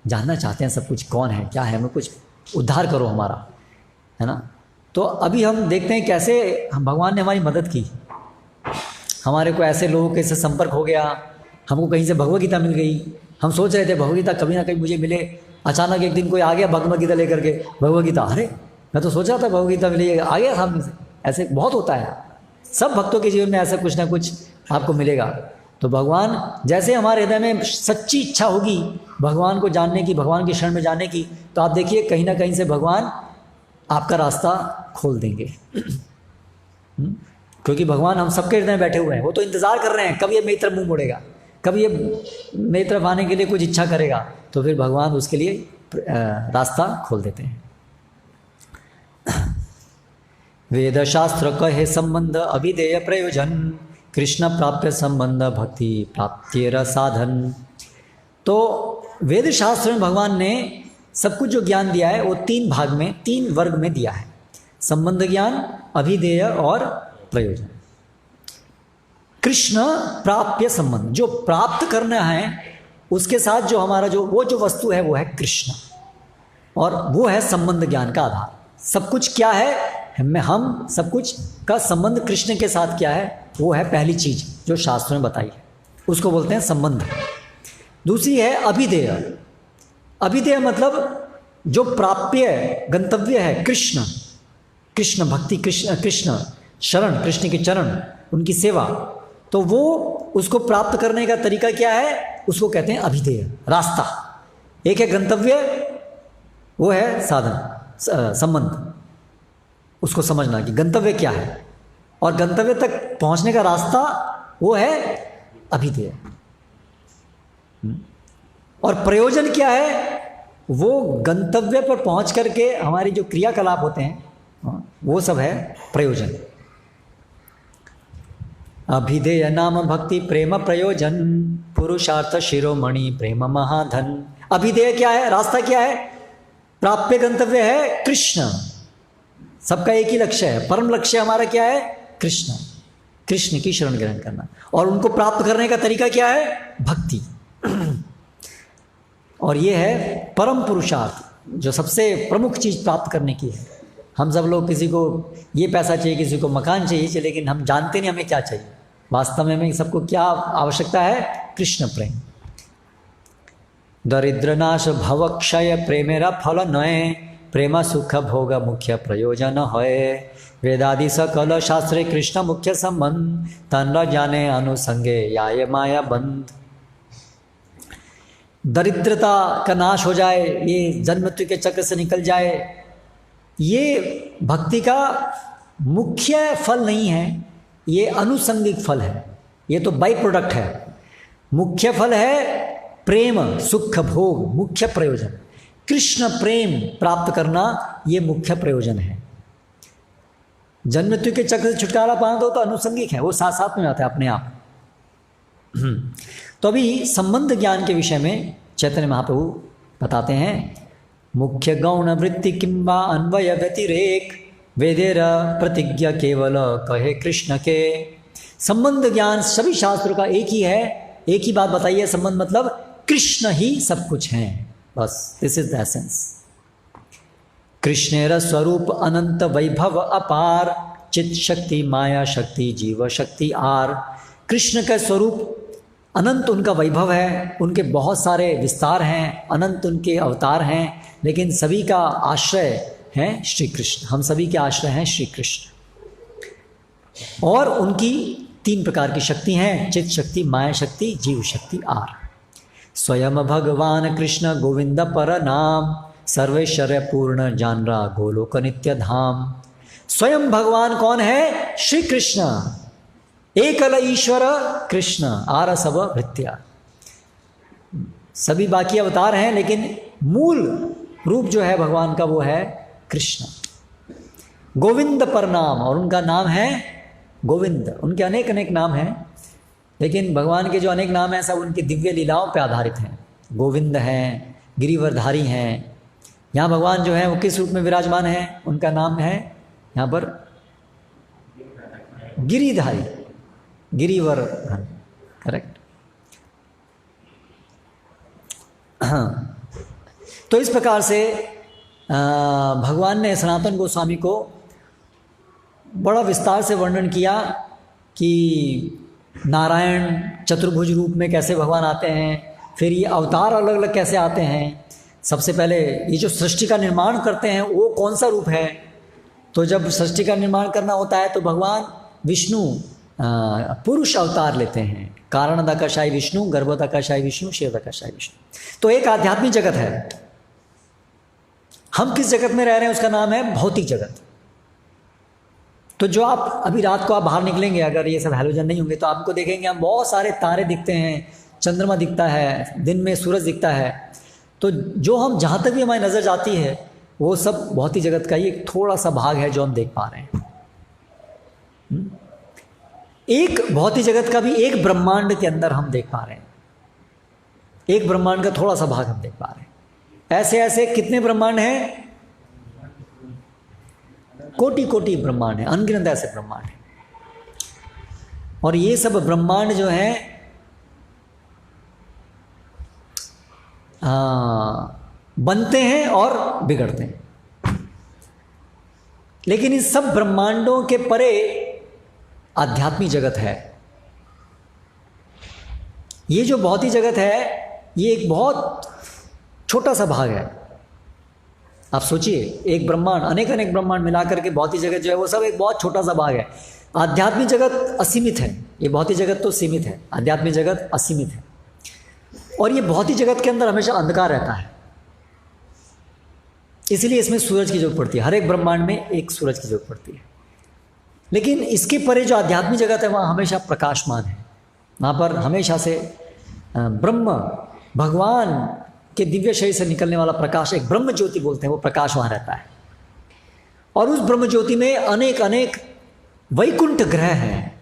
जानना चाहते हैं सब कुछ, कौन है क्या है, हमें कुछ उद्धार करो हमारा, है ना। तो अभी हम देखते हैं कैसे भगवान ने हमारी मदद की, हमारे को ऐसे लोगों के से संपर्क हो गया, हमको कहीं से भगवत गीता मिल गई, हम सोच रहे थे भगवत गीता कभी ना कभी मुझे मिले, अचानक एक दिन कोई आ गया भगवत गीता लेकर के, भगवत गीता, अरे मैं तो सोच रहा था भगवत गीता मिले, आ गया सामने से। ऐसे बहुत होता है, सब भक्तों के जीवन में ऐसा कुछ ना कुछ आपको मिलेगा। तो भगवान जैसे हमारे हृदय में सच्ची इच्छा होगी भगवान को जानने की, भगवान की शरण में जाने की, तो आप देखिए कहीं ना कहीं से भगवान आपका रास्ता खोल देंगे। क्योंकि भगवान हम सबके हृदय में बैठे हुए हैं, वो तो इंतज़ार कर रहे हैं कब ये मेरी तरफ मुँह मोड़ेगा, कब ये मेरी तरफ आने के लिए कुछ इच्छा करेगा, तो फिर भगवान उसके लिए रास्ता खोल देते हैं। वेद शास्त्र कहे संबंध अभिधेय प्रयोजन, कृष्ण प्राप्य संबंध भक्ति प्राप्तिर साधन। तो वेद शास्त्र में भगवान ने सब कुछ जो ज्ञान दिया है वो 3 भाग में, 3 वर्ग में दिया है, संबंध ज्ञान, अभिधेय और प्रयोजन। कृष्ण प्राप्य संबंध, जो प्राप्त करना है उसके साथ जो हमारा जो वस्तु है वो है कृष्ण, और वो है संबंध ज्ञान का आधार। सब कुछ क्या है, हम सब कुछ का संबंध कृष्ण के साथ क्या है, वो है पहली चीज जो शास्त्र में बताई है, उसको बोलते हैं संबंध। दूसरी है अभिधेय। अभिधेय मतलब जो प्राप्य गंतव्य है कृष्ण, कृष्ण भक्ति, कृष्ण शरण, कृष्ण के चरण, उनकी सेवा, तो वो उसको प्राप्त करने का तरीका क्या है, उसको कहते हैं अभिधेय, रास्ता। एक है गंतव्य, वो है साधन, संबंध, उसको समझना कि गंतव्य क्या है, और गंतव्य तक पहुंचने का रास्ता वो है अभिधेय। और प्रयोजन क्या है? वो गंतव्य पर पहुंच करके हमारी जो क्रियाकलाप होते हैं वो सब है प्रयोजन। अभिधेय नाम भक्ति प्रेम प्रयोजन, पुरुषार्थ शिरोमणि प्रेम महाधन। अभिधेय क्या है? रास्ता क्या है? प्राप्य गंतव्य है कृष्ण। सबका एक ही लक्ष्य है, परम लक्ष्य हमारा क्या है? कृष्ण। कृष्ण की शरण ग्रहण करना। और उनको प्राप्त करने का तरीका क्या है? भक्ति। और ये है परम पुरुषार्थ, जो सबसे प्रमुख चीज प्राप्त करने की है। हम सब लोग किसी को ये पैसा चाहिए, किसी को मकान चाहिए, लेकिन हम जानते नहीं हमें क्या चाहिए। वास्तव में हमें सबको क्या आवश्यकता है? कृष्ण प्रेम। दरिद्र नाश भव क्षय प्रेमेरा फल नय, प्रेम सुख भोग मुख्य प्रयोजन है। वेदादि सकल शास्त्रे कृष्ण मुख्य संबंध, तन जाने अनुसंगे याय माया बंध। दरिद्रता का नाश हो जाए, ये जन्म मृत्यु के चक्र से निकल जाए, ये भक्ति का मुख्य फल नहीं है, ये अनुसंगिक फल है। ये तो बाई प्रोडक्ट है। मुख्य फल है प्रेम सुख भोग, मुख्य प्रयोजन कृष्ण प्रेम प्राप्त करना, ये मुख्य प्रयोजन है। जन्म मृत्यु के चक्र से छुटकारा पाना तो अनुसंगिक है, वो साथ साथ में आता है अपने आप। तो अभी संबंध ज्ञान के विषय में चैतन्य महाप्रभु बताते हैं। मुख्य गौण वृत्ति किंबा अन्वय व्यतिरेक, वेदेर प्रतिज्ञा केवल कहे कृष्ण के। संबंध ज्ञान सभी शास्त्रों का एक ही है, एक ही बात बताइए। संबंध मतलब कृष्ण ही सब कुछ है, बस दिस इज द एसेंस। कृष्णेर स्वरूप अनंत वैभव अपार, चित शक्ति माया शक्ति जीव शक्ति आर। कृष्ण का स्वरूप अनंत उनका वैभव है, उनके बहुत सारे विस्तार हैं, अनंत उनके अवतार हैं, लेकिन सभी का आश्रय है श्री कृष्ण। हम सभी के आश्रय हैं श्री कृष्ण। और उनकी 3 प्रकार की शक्ति हैं, चित शक्ति माया शक्ति जीव शक्ति आर। स्वयं भगवान कृष्ण गोविंद पर नाम, सर्वैश्वर्य पूर्ण जानरा गोलोक नित्य धाम। स्वयं भगवान कौन है? श्री कृष्ण। एकल ईश्वर कृष्ण आर सब भृत्या। सभी बाकी अवतार हैं, लेकिन मूल रूप जो है भगवान का वो है कृष्ण। गोविंद पर नाम, और उनका नाम है गोविंद। उनके अनेक अनेक नाम हैं, लेकिन भगवान के जो अनेक नाम हैं सब उनकी दिव्य लीलाओं पर आधारित हैं। गोविंद हैं, गिरिवरधारी हैं। यहाँ भगवान जो है वो किस रूप में विराजमान है? उनका नाम है यहाँ पर गिरिधारी, गिरिवर्धन, करेक्ट। हाँ, तो इस प्रकार से भगवान ने सनातन गोस्वामी को बड़ा विस्तार से वर्णन किया कि नारायण चतुर्भुज रूप में कैसे भगवान आते हैं, फिर ये अवतार अलग अलग कैसे आते हैं। सबसे पहले ये जो सृष्टि का निर्माण करते हैं वो कौन सा रूप है? तो जब सृष्टि का निर्माण करना होता है तो भगवान विष्णु पुरुष अवतार लेते हैं। कारण दकाशाई विष्णु, गर्भ दकाशाई विष्णु, शिव दकाशाई विष्णु। तो एक आध्यात्मिक जगत है। हम किस जगत में रह रहे हैं उसका नाम है भौतिक जगत। तो जो आप अभी रात को आप बाहर निकलेंगे, अगर ये सब हैलोजन नहीं होंगे तो आपको देखेंगे हम बहुत सारे तारे दिखते हैं, चंद्रमा दिखता है, दिन में सूरज दिखता है। तो जो हम जहाँ तक भी हमारी नज़र जाती है वो सब भौतिक जगत का ही एक थोड़ा सा भाग है जो हम देख पा रहे हैं। एक भौतिक जगत का भी एक ब्रह्मांड के अंदर हम देख पा रहे हैं। एक ब्रह्मांड का थोड़ा सा भाग हम देख पा रहे हैं। ऐसे ऐसे कितने ब्रह्मांड हैं? कोटि कोटि ब्रह्मांड है, अनगिनत ऐसे ब्रह्मांड है। और ये सब ब्रह्मांड जो है बनते हैं और बिगड़ते हैं। लेकिन इस सब ब्रह्मांडों के परे आध्यात्मिक जगत है। ये जो भौतिक जगत है ये एक बहुत छोटा सा भाग है। आप सोचिए, एक ब्रह्मांड, अनेक अनेक ब्रह्मांड मिलाकर के भौतिक जगत जो है वो सब एक बहुत छोटा सा भाग है। आध्यात्मिक जगत असीमित है, ये भौतिक जगत तो सीमित है, आध्यात्मिक जगत असीमित है। और ये भौतिक जगत के अंदर हमेशा अंधकार रहता है, इसलिए इसमें सूरज की जरूरत पड़ती है। हर एक ब्रह्मांड में एक सूरज की जरूरत पड़ती है। लेकिन इसके परे जो आध्यात्मिक जगत है वहाँ हमेशा प्रकाशमान है। वहाँ पर हमेशा से ब्रह्म भगवान के दिव्य शरीर से निकलने वाला प्रकाश, एक ब्रह्म ज्योति बोलते हैं, वो प्रकाश वहाँ रहता है। और उस ब्रह्म ज्योति में अनेक अनेक वैकुंठ ग्रह हैं।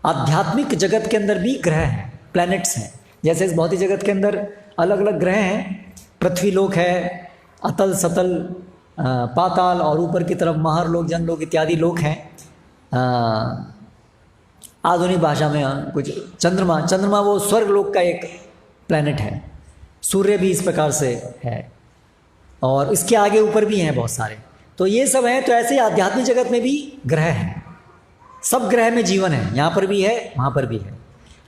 आध्यात्मिक जगत के अंदर भी ग्रह हैं, प्लैनेट्स हैं। जैसे इस भौतिक जगत के अंदर अलग अलग ग्रह हैं, पृथ्वी लोक है, अतल सतल पाताल, और ऊपर की तरफ महर लोक, जन लोक इत्यादि लोक हैं। आधुनिक भाषा में कुछ चंद्रमा, चंद्रमा वो स्वर्ग लोक का एक प्लैनेट है। सूर्य भी इस प्रकार से है, और इसके आगे ऊपर भी हैं बहुत सारे। तो ये सब हैं। तो ऐसे आध्यात्मिक जगत में भी ग्रह हैं, सब ग्रह में जीवन है, यहाँ पर भी है वहाँ पर भी है।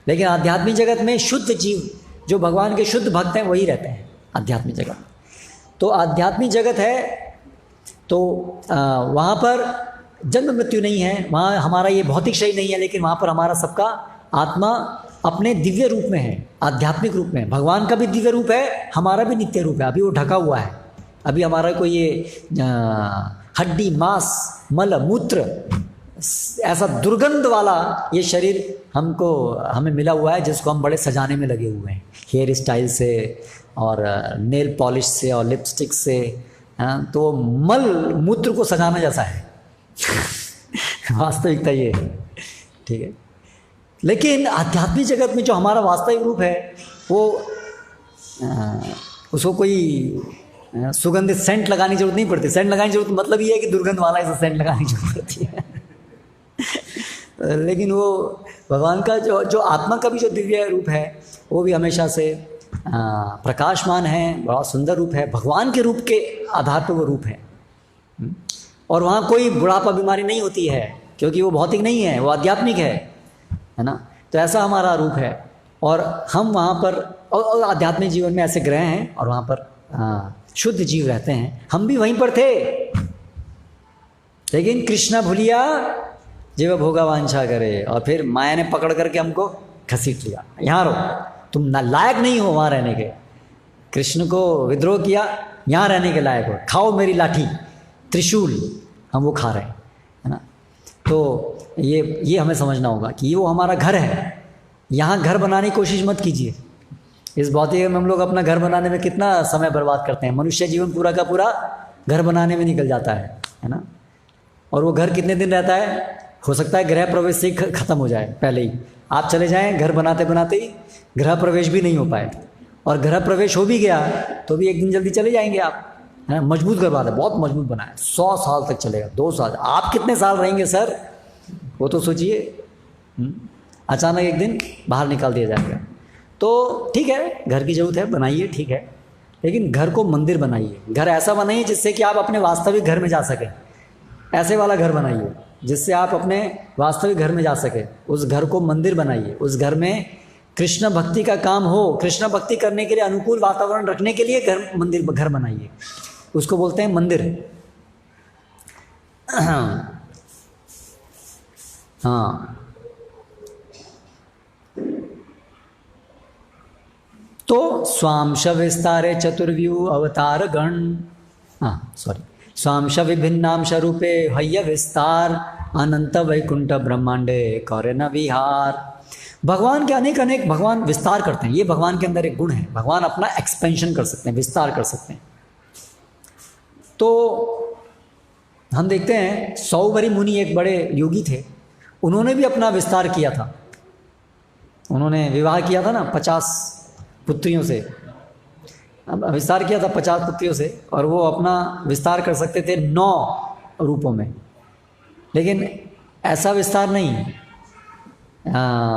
लेकिन आध्यात्मिक जगत में शुद्ध जीव, जो भगवान के शुद्ध भक्त हैं, वही रहते हैं आध्यात्मिक जगत। तो आध्यात्मिक जगत है तो वहाँ पर जन्म मृत्यु नहीं है, वहाँ हमारा ये भौतिक शरीर नहीं है, लेकिन वहाँ पर हमारा सबका आत्मा अपने दिव्य रूप में है, आध्यात्मिक रूप में। भगवान का भी दिव्य रूप है, हमारा भी नित्य रूप है। अभी वो ढका हुआ है, अभी हमारा कोई ये हड्डी मांस मल मूत्र ऐसा दुर्गंध वाला ये शरीर हमें मिला हुआ है, जिसको हम बड़े सजाने में लगे हुए हैं, हेयर स्टाइल से और नेल पॉलिश से और लिपस्टिक से। तो मल मूत्र को सजाना जैसा है वास्तविकता ये है, ठीक है। लेकिन आध्यात्मिक जगत में जो हमारा वास्तविक रूप है, वो उसको कोई सुगंधित सेंट लगाने की जरूरत नहीं पड़ती। सेंट लगाने की जरूरत मतलब ये है कि दुर्गंध वाला ऐसा सेंट लगाने की जरूरत पड़ती है लेकिन वो भगवान का जो आत्मा का भी जो दिव्य रूप है, वो भी हमेशा से प्रकाशमान है, बड़ा सुंदर रूप है। भगवान के रूप के आधार पर वो रूप है। और वहाँ कोई बुढ़ापा बीमारी नहीं होती है, क्योंकि वो भौतिक नहीं है, वो आध्यात्मिक है ना। तो ऐसा हमारा रूप है। और हम वहाँ पर और आध्यात्मिक जीवन में ऐसे ग्रह हैं, और वहाँ पर शुद्ध जीव रहते हैं। हम भी वहीं पर थे, लेकिन कृष्णा भूलिया जीव भोगा वांछा करे, और फिर माया ने पकड़ करके हमको घसीट लिया, यहाँ रहो, तुम ना लायक नहीं हो वहाँ रहने के। कृष्ण को विद्रोह किया, यहाँ रहने के लायक हो, खाओ मेरी लाठी त्रिशूल, हम वो खा रहे हैं, है ना। तो ये हमें समझना होगा कि ये वो हमारा घर है। यहाँ घर बनाने की कोशिश मत कीजिए। इस भौतिक में हम लोग अपना घर बनाने में कितना समय बर्बाद करते हैं। मनुष्य जीवन पूरा का पूरा घर बनाने में निकल जाता है ना। और वो घर कितने दिन रहता है? हो सकता है गृह प्रवेश से ही ख़त्म हो जाए, पहले ही आप चले जाएं, घर बनाते बनाते ही गृह प्रवेश भी नहीं हो पाए, और गृह प्रवेश हो भी गया तो भी एक दिन जल्दी चले जाएंगे आप, है ना। मजबूत घर बनाते, बहुत मजबूत बना है, 100 साल तक चलेगा, 2 साल। आप कितने साल रहेंगे सर, वो तो सोचिए। अचानक एक दिन बाहर निकाल दिया जाएगा। तो ठीक है, घर की ज़रूरत है, बनाइए, ठीक है, लेकिन घर को मंदिर बनाइए। घर ऐसा बनाइए जिससे कि आप अपने वास्तविक घर में जा सकें। ऐसे वाला घर बनाइए जिससे आप अपने वास्तविक घर में जा सकें। उस घर को मंदिर बनाइए, उस घर में कृष्ण भक्ति का काम हो। कृष्ण भक्ति करने के लिए अनुकूल वातावरण रखने के लिए घर बनाइए, उसको बोलते हैं मंदिर। हाँ, तो स्वांश विस्तारे चतुर्व्यू अवतार गण, स्वांश विभिन्नांश रूपे हय्य विस्तार अनंत वैकुंठ ब्रह्मांडे करे न विहार। भगवान के अनेक अनेक भगवान विस्तार करते हैं। ये भगवान के अंदर एक गुण है, भगवान अपना एक्सपेंशन कर सकते हैं, विस्तार कर सकते हैं। तो हम देखते हैं सौवरी मुनि एक बड़े योगी थे, उन्होंने भी अपना विस्तार किया था। उन्होंने विवाह किया था ना 50 पुत्रियों से, विस्तार किया था 50 पुत्रियों से, और वो अपना विस्तार कर सकते थे 9 रूपों में। लेकिन ऐसा विस्तार नहीं,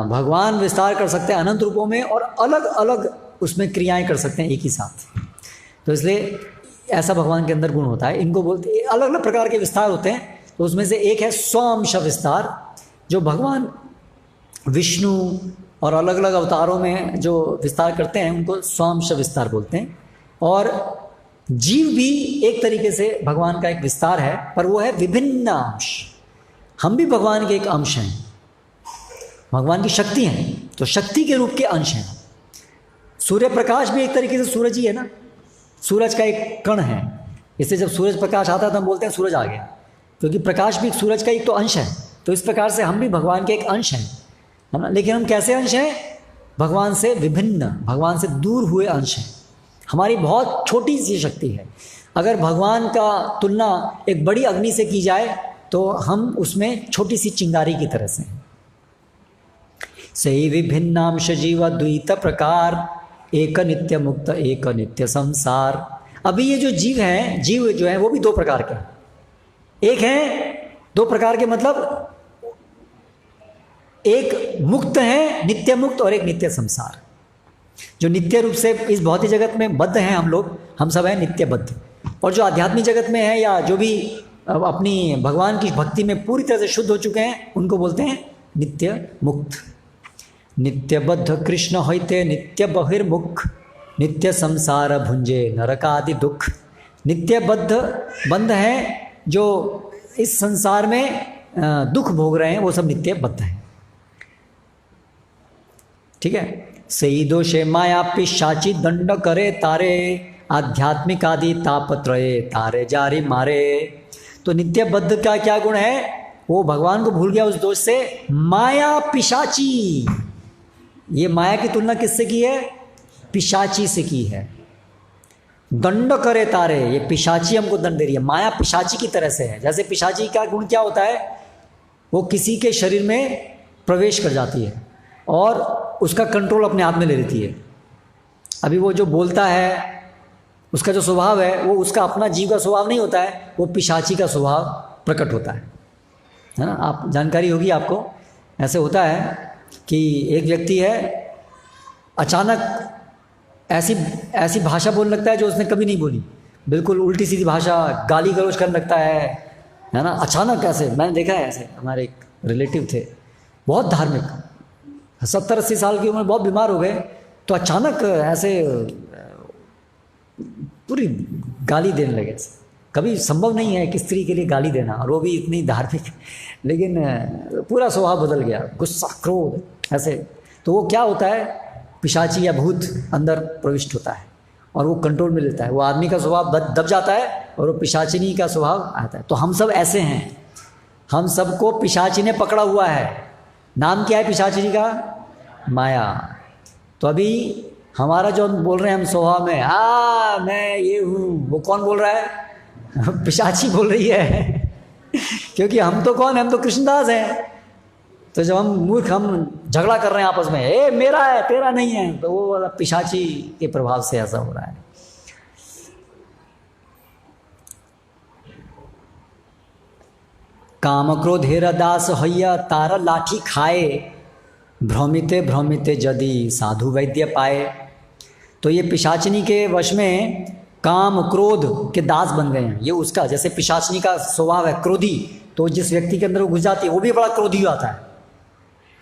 भगवान विस्तार कर सकते हैं अनंत रूपों में, और अलग अलग उसमें क्रियाएं कर सकते हैं एक ही साथ। तो इसलिए ऐसा भगवान के अंदर गुण होता है। इनको बोलते हैं, अलग अलग प्रकार के विस्तार होते हैं। तो उसमें से एक है स्वांश विस्तार, जो भगवान विष्णु और अलग अलग अवतारों में जो विस्तार करते हैं उनको स्वांश विस्तार बोलते हैं। और जीव भी एक तरीके से भगवान का एक विस्तार है, पर वो है विभिन्न अंश। हम भी भगवान के एक अंश हैं, भगवान की शक्ति हैं, तो शक्ति के रूप के अंश हैं। सूर्य प्रकाश भी एक तरीके से सूरज ही है ना, सूरज का एक कण है। इससे जब सूरज प्रकाश आता है तो हम बोलते हैं सूरज आ गया, क्योंकि प्रकाश भी सूरज का एक तो अंश है। तो इस प्रकार से हम भी भगवान के एक अंश हैं, है ना। लेकिन हम कैसे अंश हैं? भगवान से विभिन्न, भगवान से दूर हुए अंश हैं। हमारी बहुत छोटी सी शक्ति है। अगर भगवान का तुलना एक बड़ी अग्नि से की जाए तो हम उसमें छोटी सी चिंगारी की तरह से हैं। सही विभिन्नांश जीव द्वैत प्रकार, एक नित्य मुक्त एक नित्य संसार। अभी ये जो जीव हैं, जीव जो है वो भी दो प्रकार के हैं। एक है, दो प्रकार के मतलब एक मुक्त है, नित्य मुक्त, और एक नित्य संसार। जो नित्य रूप से इस भौतिक जगत में बद्ध हैं हम लोग, हम सब हैं नित्य बद्ध। और जो आध्यात्मिक जगत में है या जो भी अपनी भगवान की भक्ति में पूरी तरह से शुद्ध हो चुके हैं, उनको बोलते हैं नित्य मुक्त। नित्य बद्ध कृष्ण होते नित्य बहिर्मुख, नित्य संसार भुंजे नरकादि दुख। नित्य बद्ध बंध हैं जो इस संसार में दुख भोग रहे हैं, वो सब नित्य बद्ध हैं। ठीक है। सही दोषे माया पिशाची दंड करे तारे, आध्यात्मिक आदि तापत्रये तारे जारी मारे। तो नित्य बद्ध का क्या गुण है? वो भगवान को भूल गया उस दोष से। माया पिशाची, ये माया की तुलना किससे की है? पिशाची से की है। दंड करे तारे, ये पिशाची हमको दंड दे रही है। माया पिशाची की तरह से है। जैसे पिशाची का गुण क्या होता है? वो किसी के शरीर में प्रवेश कर जाती है और उसका कंट्रोल अपने हाथ में ले लेती है। अभी वो जो बोलता है, उसका जो स्वभाव है वो उसका अपना जीव का स्वभाव नहीं होता है, वो पिशाची का स्वभाव प्रकट होता है ना। आप जानकारी होगी आपको। ऐसे होता है कि एक व्यक्ति है, अचानक ऐसी भाषा बोलने लगता है जो उसने कभी नहीं बोली, बिल्कुल उल्टी सीधी भाषा, गाली गलौज करने लगता है ना। अचानक ऐसे मैंने देखा है, ऐसे हमारे एक रिलेटिव थे, बहुत धार्मिक, 70-80 साल की उम्र, बहुत बीमार हो गए, तो अचानक ऐसे पूरी गाली देने लगे। कभी संभव नहीं है कि स्त्री के लिए गाली देना, और वो भी इतनी धार्मिक, लेकिन पूरा स्वभाव बदल गया, गुस्सा, क्रोध ऐसे। तो वो क्या होता है? पिशाची या भूत अंदर प्रविष्ट होता है और वो कंट्रोल में लेता है। वो आदमी का स्वभाव दब जाता है और वो पिशाचिनी का स्वभाव आता है। तो हम सब ऐसे हैं, हम सबको पिशाची ने पकड़ा हुआ है। नाम क्या है पिशाचिनी का? माया। तो अभी हमारा जो हम बोल रहे हैं, हम स्वभाव में मैं ये हूँ, वो कौन बोल रहा है? पिशाची बोल रही है। क्योंकि हम तो कौन है? हम तो कृष्णदास हैं। तो जब हम मूर्ख, हम झगड़ा कर रहे हैं आपस में, मेरा है तेरा नहीं है, तो वो वाला पिशाची के प्रभाव से ऐसा हो रहा है। काम क्रोध हेरा दास हैया तारा लाठी खाए, भ्रमिते भ्रमिते यदि साधु वैद्य पाए। तो ये पिशाचिनी के वश में काम क्रोध के दास बन गए हैं। ये उसका, जैसे पिशाचिनी का स्वभाव है क्रोधी, तो जिस व्यक्ति के अंदर वो घुस जाती है वो भी बड़ा क्रोधी आता है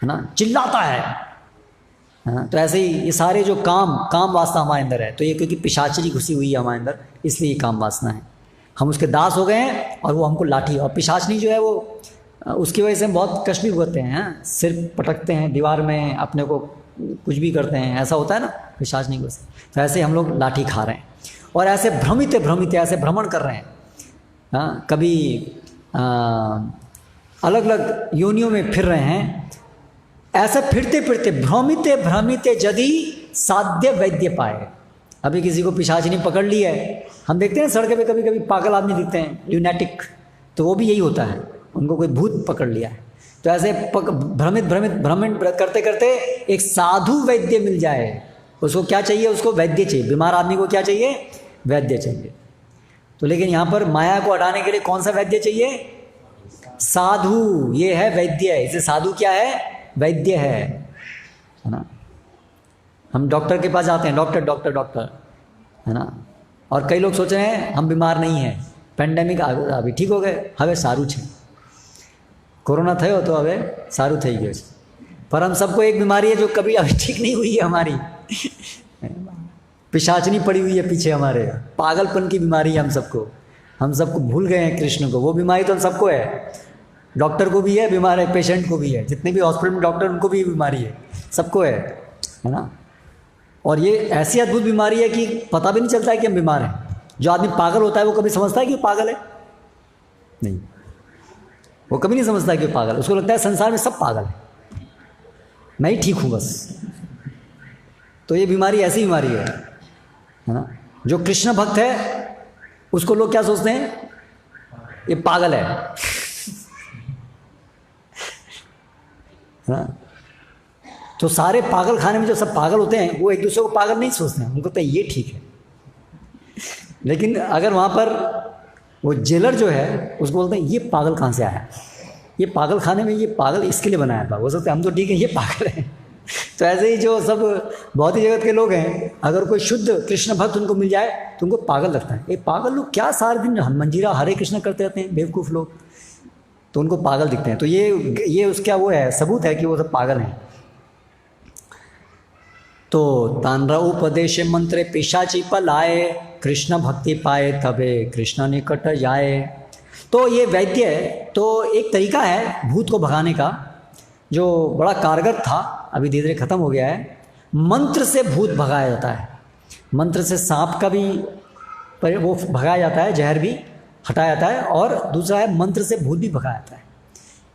ना, चिल्लाता है। तो ऐसे ही ये सारे जो काम वासना हमारे अंदर है, तो ये क्योंकि पिशाचिनी घुसी हुई है हमारे अंदर, इसलिए ये काम वासना है। हम उसके दास हो गए हैं और वो हमको लाठी, और पिशाचिनी जो है वो उसकी वजह से हम बहुत कष्ट भी भुगतते हैं। सिर पटकते हैं दीवार में, अपने को कुछ भी करते हैं, ऐसा होता है ना पिशाचिनी को। तो ऐसे हम लोग लाठी खा रहे हैं और ऐसे भ्रमित ऐसे भ्रमण कर रहे हैं। कभी अलग अलग योनियों में फिर रहे हैं। ऐसे फिरते फिरते भ्रमित यदि साध्य वैद्य पाए। अभी किसी को पिशाचिनी पकड़ ली है, हम देखते हैं सड़क पे कभी कभी पागल आदमी दिखते हैं, ल्यूनेटिक, तो वो भी यही होता है, उनको कोई भूत पकड़ लिया है। तो ऐसे भ्रमण करते करते एक साधु वैद्य मिल जाए। उसको क्या चाहिए? उसको वैद्य चाहिए। बीमार आदमी को क्या चाहिए? वैद्य चाहिए। तो लेकिन यहाँ पर माया को हटाने के लिए कौन सा वैद्य चाहिए? साधु। ये है वैद्य। इसे साधु क्या है? वैद्य है ना। हम डॉक्टर के पास जाते हैं, डॉक्टर है ना, और कई लोग सोच रहे हैं हम बीमार नहीं हैं, पेंडेमिक अभी ठीक हो गए, हमें सारू छे, कोरोना थयो तो हमें सारू થઈ ગયો છે। पर हम सबको एक बीमारी है जो कभी अभी ठीक नहीं हुई है हमारी। पिशाचनी पड़ी हुई है पीछे हमारे, पागलपन की बीमारी है हम सबको भूल गए हैं कृष्ण को। वो बीमारी तो हम सबको है, डॉक्टर को भी है, बीमार है, पेशेंट को भी है, जितने भी हॉस्पिटल में डॉक्टर उनको भी बीमारी है, सबको है ना। और ये ऐसी अद्भुत बीमारी है कि पता भी नहीं चलता है कि हम बीमार हैं। जो आदमी पागल होता है वो कभी समझता है कि वो पागल है? नहीं, वो कभी नहीं समझता कि वो पागल है। उसको लगता है संसार में सब पागल है, मैं ही ठीक हूँ बस। तो ये बीमारी ऐसी बीमारी है ना। जो कृष्ण भक्त है उसको लोग क्या सोचते हैं, ये पागल है ना। तो सारे पागल खाने में जो सब पागल होते हैं वो एक दूसरे को पागल नहीं सोचते हैं, उनको कहते हैं ये ठीक है। लेकिन अगर वहाँ पर वो जेलर जो है उसको बोलते हैं ये पागल कहाँ से आया, ये पागल खाने में, ये पागल इसके लिए बनाया था, वो सोचते हैं हम तो ठीक है, ये पागल है। तो ऐसे ही जो सब भौतिक जगत के लोग हैं, अगर कोई शुद्ध कृष्ण भक्त उनको मिल जाए तो उनको पागल लगता है। ये पागल लोग क्या सारे दिन मंजीरा हरे कृष्ण करते रहते हैं, बेवकूफ़ लोग, तो उनको पागल दिखते हैं। तो ये उसका वो है, सबूत है कि वो सब पागल हैं। तो तानरा उपदेश मंत्रे पिशाची पलाए, कृष्ण भक्ति पाए तबे कृष्ण निकट जाए। तो ये वैद्य तो एक तरीका है भूत को भगाने का, जो बड़ा कारगर था, अभी धीरे धीरे खत्म हो गया है। मंत्र से भूत भगाया जाता है, मंत्र से सांप का भी वो भगाया जाता है, जहर भी हटाया जाता है, और दूसरा है मंत्र से भूत भी भगाया जाता है।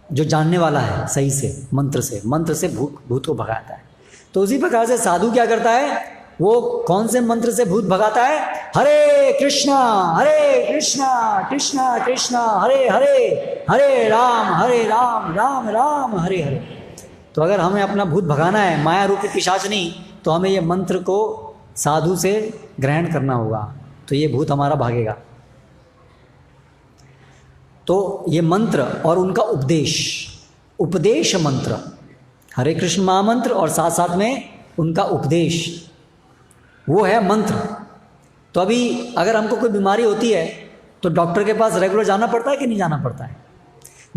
जो जानने वाला है सही से मंत्र से भूत को भगाया जाता है। तो उसी प्रकार से साधु क्या करता है, वो कौन से मंत्र से भूत भगाता है, हरे कृष्णा कृष्णा कृष्णा हरे हरे, हरे राम राम राम हरे हरे। तो अगर हमें अपना भूत भगाना है, माया रूपी पिशाचनी, तो हमें ये मंत्र को साधु से ग्रहण करना होगा, तो ये भूत हमारा भागेगा। तो ये मंत्र और उनका उपदेश मंत्र, हरे कृष्ण महामंत्र और साथ साथ में उनका उपदेश, वो है मंत्र। तो अभी अगर हमको कोई बीमारी होती है तो डॉक्टर के पास रेगुलर जाना पड़ता है कि नहीं जाना पड़ता है,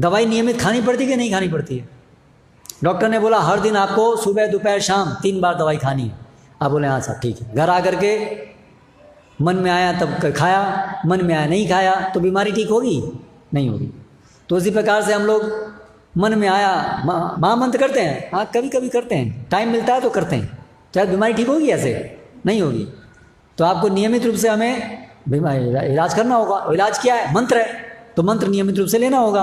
दवाई नियमित खानी पड़ती है कि नहीं खानी पड़ती है। डॉक्टर ने बोला हर दिन आपको सुबह दोपहर शाम 3 बार दवाई खानी है, आप बोले हाँ सर ठीक है। घर आकर के मन में आया तब खाया, मन में आया नहीं खाया, तो बीमारी ठीक होगी नहीं होगी। तो उसी प्रकार से हम लोग मन में आया महामंत्र करते हैं, हाँ कभी कभी करते हैं, टाइम मिलता है तो करते हैं, चाहे बीमारी ठीक होगी ऐसे नहीं होगी। तो आपको नियमित रूप से हमें इलाज करना होगा। इलाज क्या है, मंत्र है, तो मंत्र नियमित रूप से लेना होगा,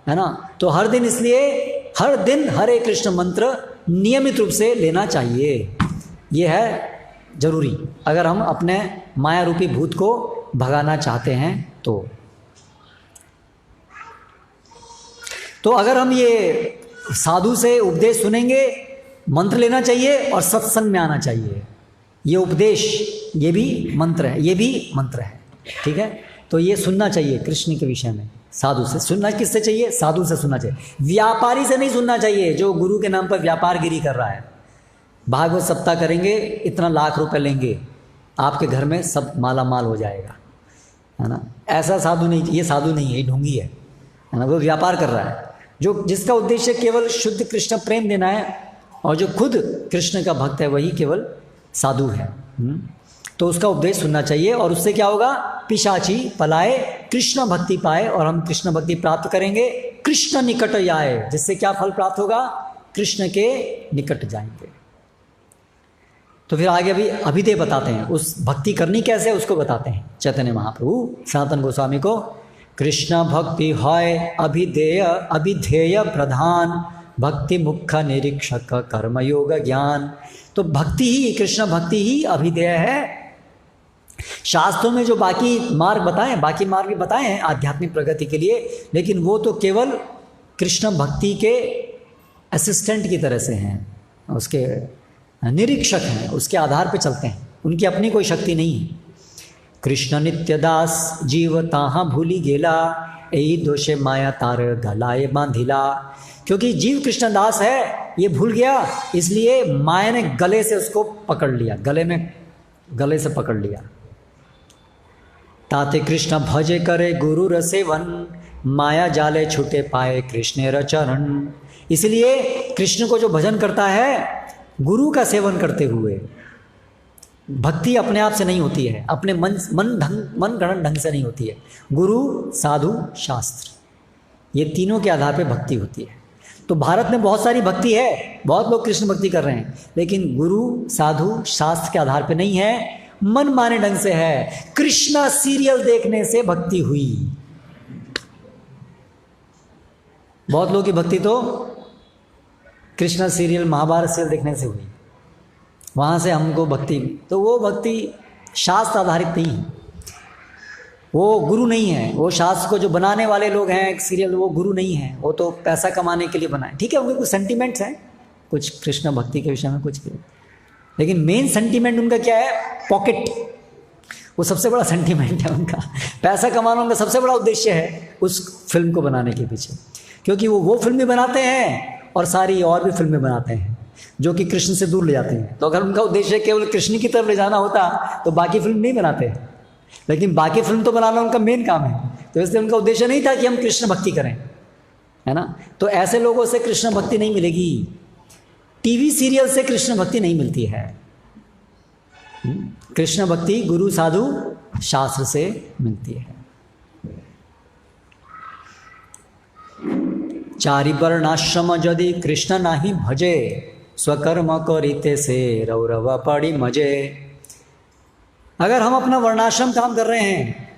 है ना। तो हर दिन, इसलिए हर दिन हरे कृष्ण मंत्र नियमित रूप से लेना चाहिए, ये है जरूरी, अगर हम अपने माया रूपी भूत को भगाना चाहते हैं तो अगर हम ये साधु से उपदेश सुनेंगे, मंत्र लेना चाहिए और सत्संग में आना चाहिए। ये उपदेश, ये भी मंत्र है, ये भी मंत्र है, ठीक है। तो ये सुनना चाहिए कृष्ण के विषय में, साधु से सुनना। किससे चाहिए, साधु से सुनना चाहिए, व्यापारी से नहीं सुनना चाहिए जो गुरु के नाम पर व्यापारगिरी कर रहा है। भागवत सप्ताह करेंगे, इतना लाख रुपए लेंगे, आपके घर में सब माला माल हो जाएगा, है ना। ऐसा साधु नहीं, ये साधु नहीं है, ये ढोंगी है ना। वो व्यापार कर रहा है, जिसका उद्देश्य केवल शुद्ध कृष्ण प्रेम देना है, और जो खुद कृष्ण का भक्त है वही केवल साधु है। तो उसका उपदेश सुनना चाहिए, और उससे क्या होगा, पिशाची पलाए कृष्ण भक्ति पाए, और हम कृष्ण भक्ति प्राप्त करेंगे, कृष्ण निकट आए, जिससे क्या फल प्राप्त होगा, कृष्ण के निकट जाएंगे। तो फिर आगे अभिधेय बताते हैं, उस भक्ति करनी कैसे है उसको बताते हैं चैतन्य महाप्रभु सनातन गोस्वामी को। कृष्ण भक्ति है अभिधेय प्रधान, भक्ति मुख्य निरीक्षक कर्मयोग ज्ञान। तो भक्ति ही, कृष्ण भक्ति ही अभिधेय है। शास्त्रों में जो बाकी मार्ग बताएं, बाकी मार्ग भी बताए हैं आध्यात्मिक प्रगति के लिए, लेकिन वो तो केवल कृष्ण भक्ति के असिस्टेंट की तरह से हैं, उसके निरीक्षक हैं, उसके आधार पर चलते हैं, उनकी अपनी कोई शक्ति नहीं है। कृष्ण नित्य दास जीव ताहा भूली गेला, यही दोषे माया तार गलाए बांधिला। क्योंकि जीव कृष्ण दास है, ये भूल गया, इसलिए माया ने गले से उसको पकड़ लिया, गले से पकड़ लिया। ताते कृष्ण भजे करे गुरु रसेवन, माया जाले छूटे पाए कृष्ण रचरण। इसलिए कृष्ण को जो भजन करता है गुरु का सेवन करते हुए, भक्ति अपने आप से नहीं होती है, अपने मन गणन ढंग से नहीं होती है। गुरु, साधु, शास्त्र, ये तीनों के आधार पर भक्ति होती है। तो भारत में बहुत सारी भक्ति है, बहुत लोग कृष्ण भक्ति कर रहे हैं, लेकिन गुरु, साधु, शास्त्र के आधार पे नहीं है, मन माने ढंग से है। कृष्णा सीरियल देखने से भक्ति हुई। बहुत लोगों की भक्ति तो कृष्णा सीरियल, महाभारत सीरियल देखने से हुई, वहाँ से हमको भक्ति, तो वो भक्ति शास्त्र आधारित नहीं है, वो गुरु नहीं है। वो शास्त्र को जो बनाने वाले लोग हैं सीरियल, वो गुरु नहीं है, वो तो पैसा कमाने के लिए बनाए। ठीक है, उनके कुछ सेंटिमेंट्स हैं, कुछ कृष्ण भक्ति के विषय में कुछ, लेकिन मेन सेंटिमेंट उनका क्या है? पॉकेट, वो सबसे बड़ा सेंटिमेंट है उनका। पैसा कमाना उनका सबसे बड़ा उद्देश्य है उस फिल्म को बनाने के पीछे, क्योंकि वो फिल्म भी बनाते हैं और सारी और भी फिल्में बनाते हैं जो कि कृष्ण से दूर ले जाते हैं। तो अगर उनका उद्देश्य केवल कृष्ण की तरफ ले जाना होता तो बाकी फिल्म नहीं बनाते, लेकिन बाकी फिल्म तो बनाना उनका मेन काम है। तो इसलिए उनका उद्देश्य नहीं था कि हम कृष्ण भक्ति करें, है ना। तो ऐसे लोगों से कृष्ण भक्ति नहीं मिलेगी, टीवी सीरियल से कृष्ण भक्ति नहीं मिलती है। कृष्ण भक्ति गुरु साधु शास्त्र से मिलती है। चारि वर्णाश्रम यदि कृष्ण नहीं भजे, स्वकर्म करिते से रौरव पड़ी मजे। अगर हम अपना वर्णाश्रम काम कर रहे हैं,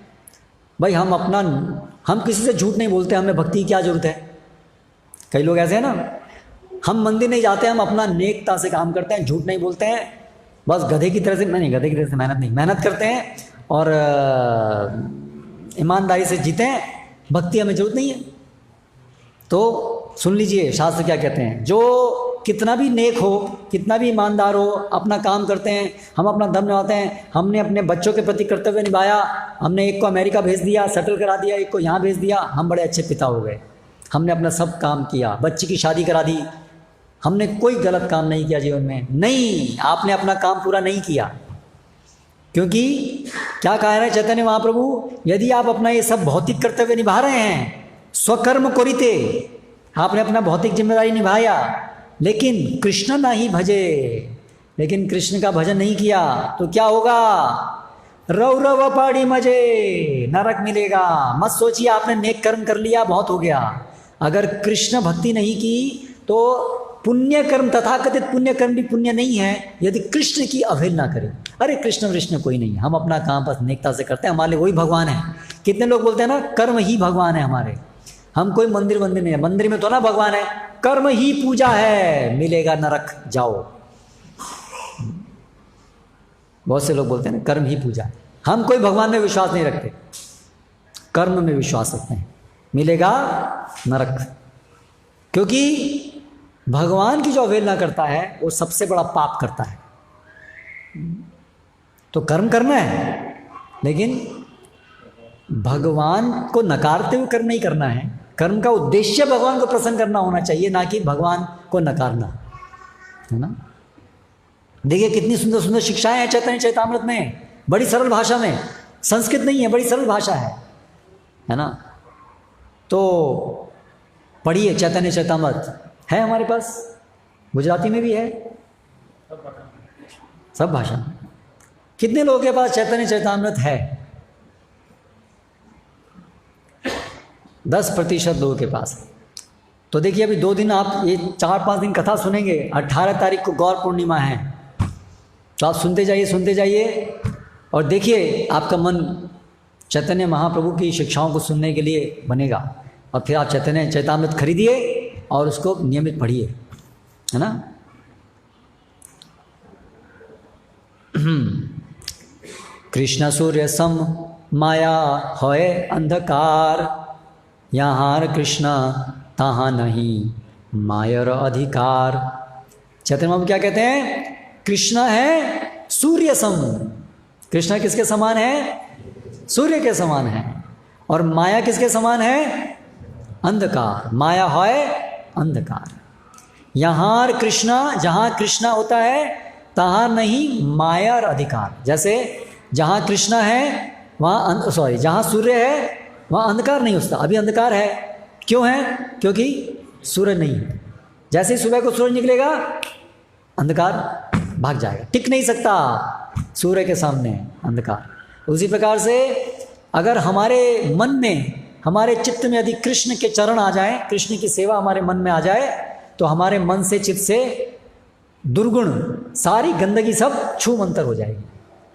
भाई हम किसी से झूठ नहीं बोलते, हमें भक्ति की क्या जरूरत है। कई लोग ऐसे हैं ना, हम मंदिर नहीं जाते, हम अपना नेकता से काम करते हैं, झूठ नहीं बोलते हैं, बस गधे की तरह से गधे की तरह से मेहनत करते हैं और ईमानदारी से जीते हैं, भक्ति हमें जरूरत नहीं है। तो सुन लीजिए शास्त्र क्या कहते हैं, जो कितना भी नेक हो, कितना भी ईमानदार हो, अपना काम करते हैं, हम अपना धर्म निभाते हैं, हमने अपने बच्चों के प्रति कर्तव्य निभाया, हमने एक को अमेरिका भेज दिया, सेटल करा दिया, एक को यहाँ भेज दिया, हम बड़े अच्छे पिता हो गए, हमने अपना सब काम किया, बच्ची की शादी करा दी, हमने कोई गलत काम नहीं किया जीवन में। नहीं, आपने अपना काम पूरा नहीं किया, क्योंकि क्या कह रहे हैं चैतन्य महाप्रभु, यदि आप अपना ये सब भौतिक कर्तव्य निभा रहे हैं, स्वकर्म कोरिते, आपने अपना भौतिक जिम्मेदारी निभाया, लेकिन कृष्ण नहीं भजे, लेकिन कृष्ण का भजन नहीं किया, तो क्या होगा? रौरव पड़ी मजे, नरक मिलेगा। मत सोचिए आपने नेक कर्म कर लिया बहुत हो गया, अगर कृष्ण भक्ति नहीं की तो पुण्य कर्म, तथाकथित पुण्य कर्म भी पुण्य नहीं है यदि कृष्ण की अवहेलना करें। अरे कृष्ण कृष्ण कोई नहीं, हम अपना काम बस नेकता से करते हैं, हमारे लिए वही भगवान है। कितने लोग बोलते हैं ना, कर्म ही भगवान है हमारे, हम कोई मंदिर नहीं है, मंदिर में तो ना भगवान है, कर्म ही पूजा है, मिलेगा नरक जाओ। बहुत से लोग बोलते हैं ना कर्म ही पूजा है। हम कोई भगवान में विश्वास नहीं रखते, कर्म में विश्वास रखते हैं, मिलेगा नरक। क्योंकि भगवान की जो अवहेलना करता है वो सबसे बड़ा पाप करता है। तो कर्म करना है, लेकिन भगवान को नकारते हुए कर्म नहीं करना है। कर्म का उद्देश्य भगवान को प्रसन्न करना होना चाहिए, ना कि भगवान को नकारना, है ना। देखिए कितनी सुंदर सुंदर शिक्षाएं हैं चैतन्य चैतामृत में, बड़ी सरल भाषा में, संस्कृत नहीं है, बड़ी सरल भाषा है ना। तो पढ़िए चैतन्य चैतामृत, है हमारे पास, गुजराती में भी है, सब भाषा में। कितने लोगों के पास चैतन्य चैतामृत है? 10% लोगों के पास। तो देखिए अभी 2 दिन आप ये 4-5 दिन कथा सुनेंगे। 18 तारीख को गौर पूर्णिमा है, तो आप सुनते जाइए और देखिए आपका मन चैतन्य महाप्रभु की शिक्षाओं को सुनने के लिए बनेगा। और फिर आप चैतन्य चैतामृत खरीदिए और उसको नियमित पढ़िए, है ना। कृष्ण सूर्य सम माया होए अंधकार, यहाँ कृष्ण तहाँ नहीं मायर अधिकार। चैतन्य महाप्रभु क्या कहते हैं? कृष्ण है सूर्य सम। कृष्ण किसके समान है? सूर्य के समान है। और माया किसके समान है? अंधकार। माया है अंधकार। यहाँ कृष्ण, जहाँ कृष्ण होता है तहाँ नहीं माया और अधिकार। जैसे जहाँ कृष्ण है वहाँ जहाँ सूर्य है वहाँ अंधकार नहीं होता। अभी अंधकार है, क्यों है? क्योंकि सूर्य नहीं है। जैसे ही सुबह को सूरज निकलेगा अंधकार भाग जाएगा, टिक नहीं सकता सूर्य के सामने अंधकार। उसी प्रकार से अगर हमारे मन में, हमारे चित्त में यदि कृष्ण के चरण आ जाए, कृष्ण की सेवा हमारे मन में आ जाए, तो हमारे मन से, चित्त से दुर्गुण, सारी गंदगी सब छू मंतर हो जाएगी,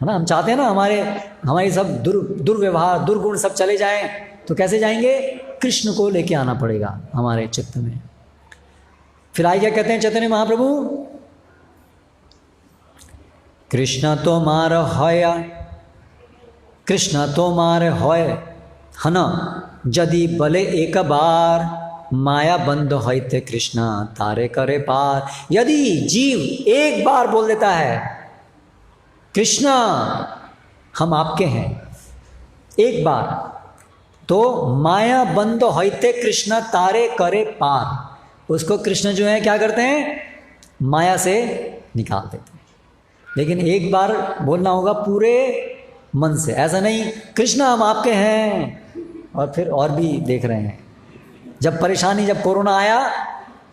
है ना। हम चाहते हैं ना हमारी सब दुर्व्यवहार, दुर्गुण सब चले जाएं, तो कैसे जाएंगे? कृष्ण को लेके आना पड़ेगा हमारे चित्त में। फिर आगे क्या कहते हैं चैतन्य महाप्रभु? कृष्ण तोमार होय, कृष्ण तोमार होय हन यदि बले एक बार, माया बंद होते कृष्ण तारे करे पार। यदि जीव एक बार बोल देता है कृष्ण हम आपके हैं, एक बार, तो माया बंद होते कृष्ण तारे करे पार। उसको कृष्ण जो है क्या करते हैं, माया से निकाल देते हैं। लेकिन एक बार बोलना होगा पूरे मन से, ऐसा नहीं कृष्ण हम आपके हैं और फिर और भी देख रहे हैं। जब परेशानी, जब कोरोना आया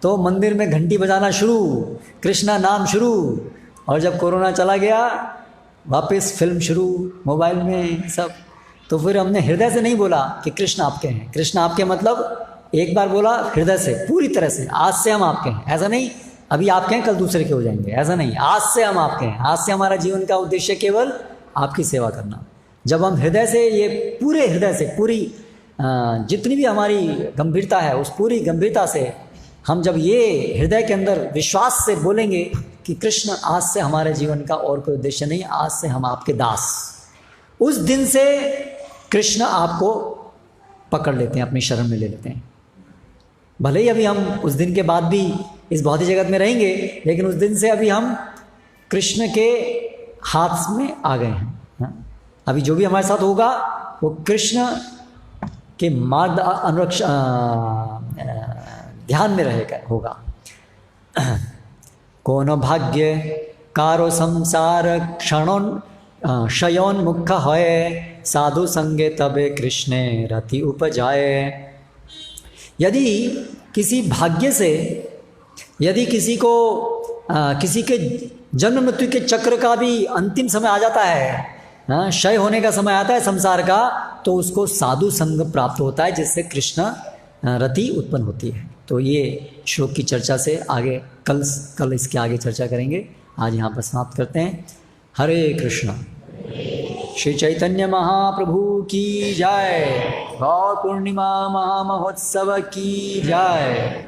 तो मंदिर में घंटी बजाना शुरू, कृष्णा नाम शुरू, और जब कोरोना चला गया वापस फिल्म शुरू मोबाइल में सब। तो फिर हमने हृदय से नहीं बोला कि कृष्ण आपके हैं। कृष्ण आपके मतलब एक बार बोला हृदय से, पूरी तरह से, आज से हम आपके हैं। ऐसा नहीं अभी आपके हैं कल दूसरे के हो जाएंगे, ऐसा नहीं, आज से हम आपके हैं। आज से हमारा जीवन का उद्देश्य केवल आपकी सेवा करना। जब हम हृदय से, ये पूरे हृदय से, पूरी जितनी भी हमारी गंभीरता है उस पूरी गंभीरता से हम जब ये हृदय के अंदर विश्वास से बोलेंगे कि कृष्ण आज से हमारे जीवन का और कोई उद्देश्य नहीं, आज से हम आपके दास, उस दिन से कृष्ण आपको पकड़ लेते हैं, अपनी शरण में ले लेते हैं। भले ही अभी हम उस दिन के बाद भी इस भौतिक जगत में रहेंगे, लेकिन उस दिन से अभी हम कृष्ण के हाथ में आ गए हैं। अभी जो भी हमारे साथ होगा वो कृष्ण के मार्ग अनुरक्ष ध्यान में रहेगा, होगा। कौन भाग्य कारो संसार क्षणों शयोन्मुख होए, साधु संगे तबे कृष्णे रति उपजाए। यदि किसी भाग्य से, यदि किसी को किसी के जन्म मृत्यु के चक्र का भी अंतिम समय आ जाता है, क्षय होने का समय आता है संसार का, तो उसको साधु संग प्राप्त होता है, जिससे कृष्ण रति उत्पन्न होती है। तो ये श्लोक की चर्चा से आगे कल इसके आगे चर्चा करेंगे। आज यहाँ पर समाप्त करते हैं। हरे कृष्ण। श्री चैतन्य महाप्रभु की जय। गौर पूर्णिमा महामहोत्सव की जय।